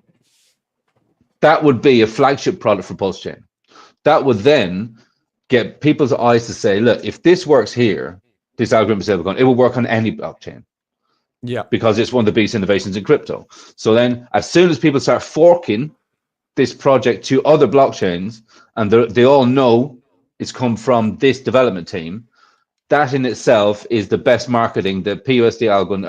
that would be a flagship product for Pulse Chain. That would then get people's eyes to say, look, if this works here, this algorithm stablecoin, it will work on any blockchain. Yeah. Because it's one of the biggest innovations in crypto. So then as soon as people start forking this project to other blockchains, and they all know it's come from this development team, that in itself is the best marketing that PUSD algorithm,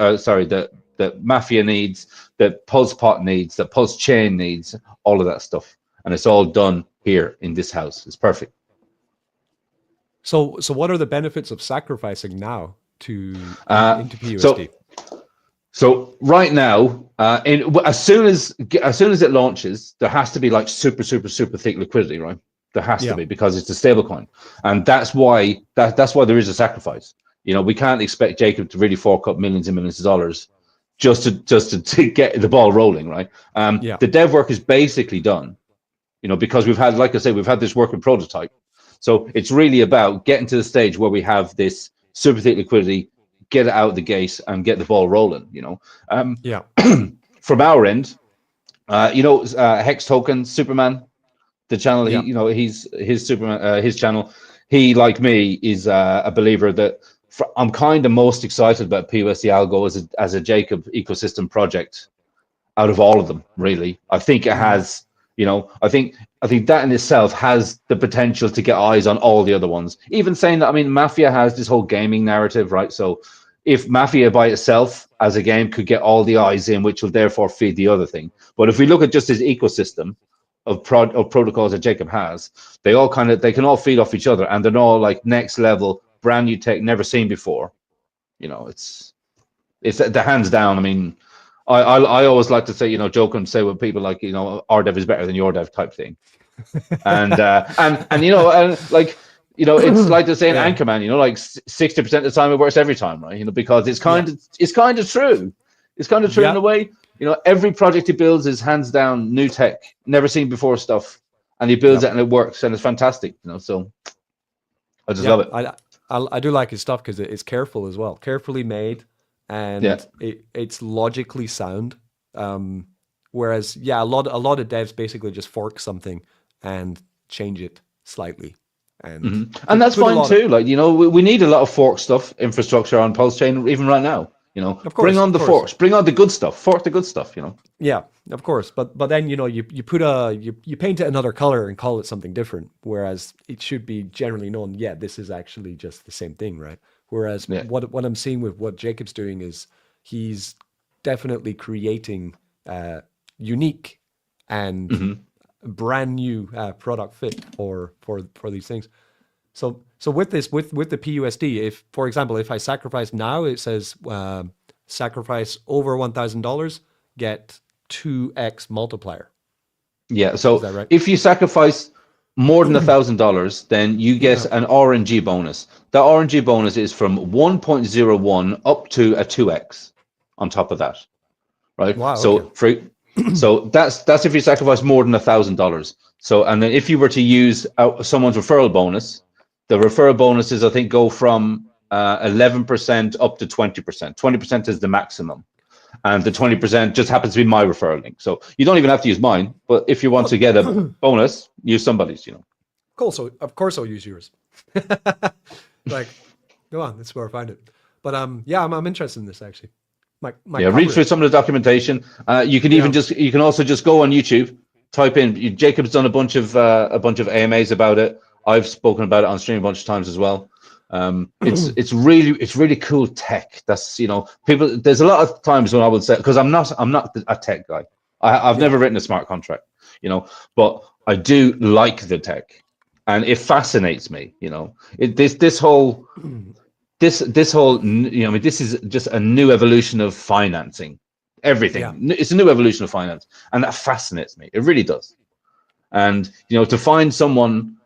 that Mafia needs, that PulsePot needs, that Pulse Chain needs, all of that stuff. And it's all done here in this house. It's perfect. So what are the benefits of sacrificing now into PUSD? So right now, as soon as it launches, there has to be like super thick liquidity, right? There has to be, because it's a stable coin, and that's why there is a sacrifice. We can't expect Jacob to really fork up millions and millions of dollars just to get the ball rolling, right? The dev work is basically done, because we've had, like I say, we've had this working prototype. So it's really about getting to the stage where we have this super thick liquidity, get it out of the gate and get the ball rolling, From our end, Hex Token, Superman, the channel, he's his Superman, his channel. He, like me, is a believer that I'm kind of most excited about PUSD Algo as a Jacob ecosystem project out of all of them, really. I think it has, I think that in itself has the potential to get eyes on all the other ones. Even saying that, Mafia has this whole gaming narrative, right? So if Mafia by itself as a game could get all the eyes in, which will therefore feed the other thing. But if we look at just his ecosystem of protocols that Jacob has, they can all feed off each other, and they're all like next level, brand new tech, never seen before. It's the hands down. I always like to say, joke and say with people like, our dev is better than your dev type thing. And it's like they say in Anchorman, like 60% of the time it works every time, right? Because it's kind of true. It's kind of true in a way. Every project he builds is hands down new tech, never seen before stuff, and he builds it and it works and it's fantastic. So I just love it. I do like his stuff because it's careful as well, carefully made, and it's logically sound. Whereas a lot of devs basically just fork something and change it slightly. And that's fine too. We need a lot of fork stuff, infrastructure on Pulse Chain, even right now. Of course, bring on the forks, bring on the good stuff, fork the good stuff. Yeah, of course. But then you put you paint it another color and call it something different, whereas it should be generally known. Yeah, this is actually just the same thing, right? Whereas what I'm seeing with what Jacob's doing is he's definitely creating unique and brand new product fit for these things. So with this, with the PUSD, if, for example, if I sacrifice now, it says sacrifice over $1,000, get 2x multiplier. Yeah. So is that right? If you sacrifice more than $1,000, then you get an RNG bonus. The RNG bonus is from 1.01 up to a 2x on top of that, right? Wow. So so that's if you sacrifice more than $1,000. So, and then if you were to use someone's referral bonus, the referral bonuses, I think, go from 11% up to 20%. 20% is the maximum. And the 20% just happens to be my referral link. So you don't even have to use mine. But if you want to get a bonus, use somebody's, Cool. So of course I'll use yours. Like, go on. That's where I find it. But I'm interested in this actually. Read through some of the documentation. You can even you can also just go on YouTube, type in. Jacob's done a bunch of AMAs about it. I've spoken about it on stream a bunch of times as well. It's really cool tech. That's people. There's a lot of times when I would say, because I'm not a tech guy. I've never written a smart contract, but I do like the tech, and it fascinates me. This whole this is just a new evolution of financing, everything. Yeah. It's a new evolution of finance, and that fascinates me. It really does. And to find someone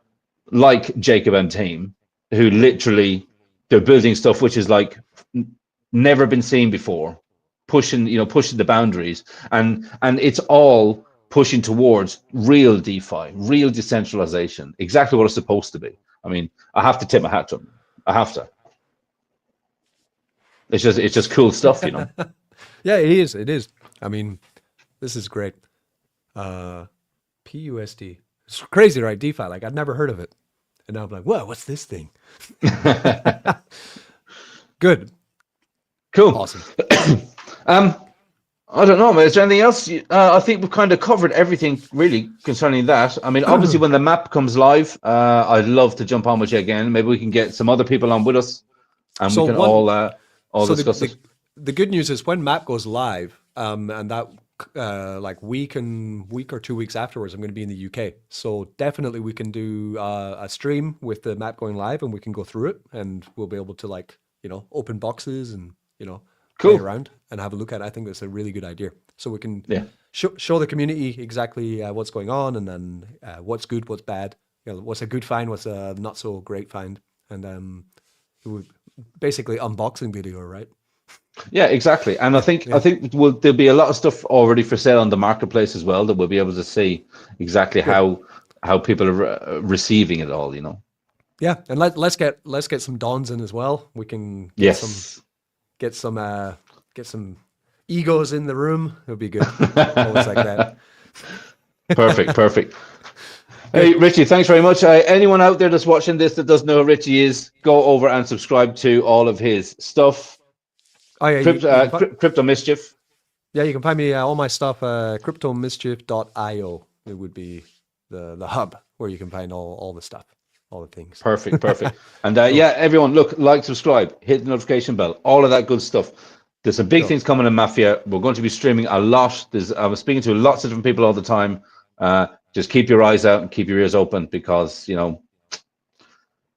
like Jacob and team who literally they're building stuff which is like never been seen before, pushing the boundaries, and it's all pushing towards real DeFi, real decentralization, exactly what it's supposed to be. I mean, I have to tip my hat to them. I have to. It's just cool stuff, Yeah, it is. It is. I mean, this is great. PUSD. It's crazy, right? DeFi. Like, I'd never heard of it. And now I'm like, whoa, what's this thing? Good. Cool. Awesome. I don't know, man. Is there anything else? I think we've kind of covered everything really concerning that. I mean, obviously, when the map comes live, I'd love to jump on with you again. Maybe we can get some other people on with us, and we can all discuss it. The good news is when map goes live, and that like week or 2 weeks afterwards, I'm going to be in the UK. So definitely we can do a stream with the map going live, and we can go through it, and we'll be able to open boxes and play around and have a look at it. I think that's a really good idea. So we can show the community exactly what's going on, and then what's good, what's bad, what's a good find, what's a not so great find, and basically unboxing video, right? Yeah, exactly. And I think there'll be a lot of stuff already for sale on the marketplace as well that we'll be able to see exactly how people are receiving it all. Yeah, and let's get some dons in as well. We can get some egos in the room. It'll be good. Always like that. Perfect. Hey, Richie, thanks very much. Anyone out there that's watching this that doesn't know who Richie is, go over and subscribe to all of his stuff. Oh yeah, Crypto Mischief. Yeah, you can find me all my stuff. Cryptomischief.io. It would be the hub where you can find all the stuff, all the things. Perfect. And everyone, look, like, subscribe, hit the notification bell, all of that good stuff. There's some big things coming in Mafia. We're going to be streaming a lot. I'm speaking to lots of different people all the time. Just keep your eyes out and keep your ears open, because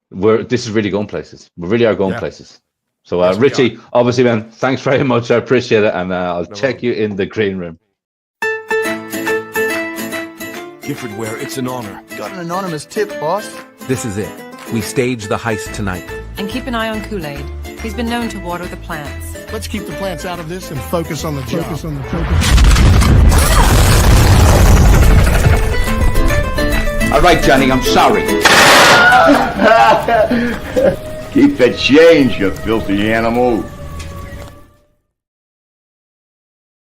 this is really going places. We really are going places. So Yes, Richie, obviously, man, thanks very much. I appreciate it, and I'll check you in the green room. Giffordware, it's an honor. Got an anonymous tip, boss. This is it. We stage the heist tonight. And keep an eye on Kool-Aid. He's been known to water the plants. Let's keep the plants out of this and focus on the job. All right, Johnny, I'm sorry. Keep the change, you filthy animal.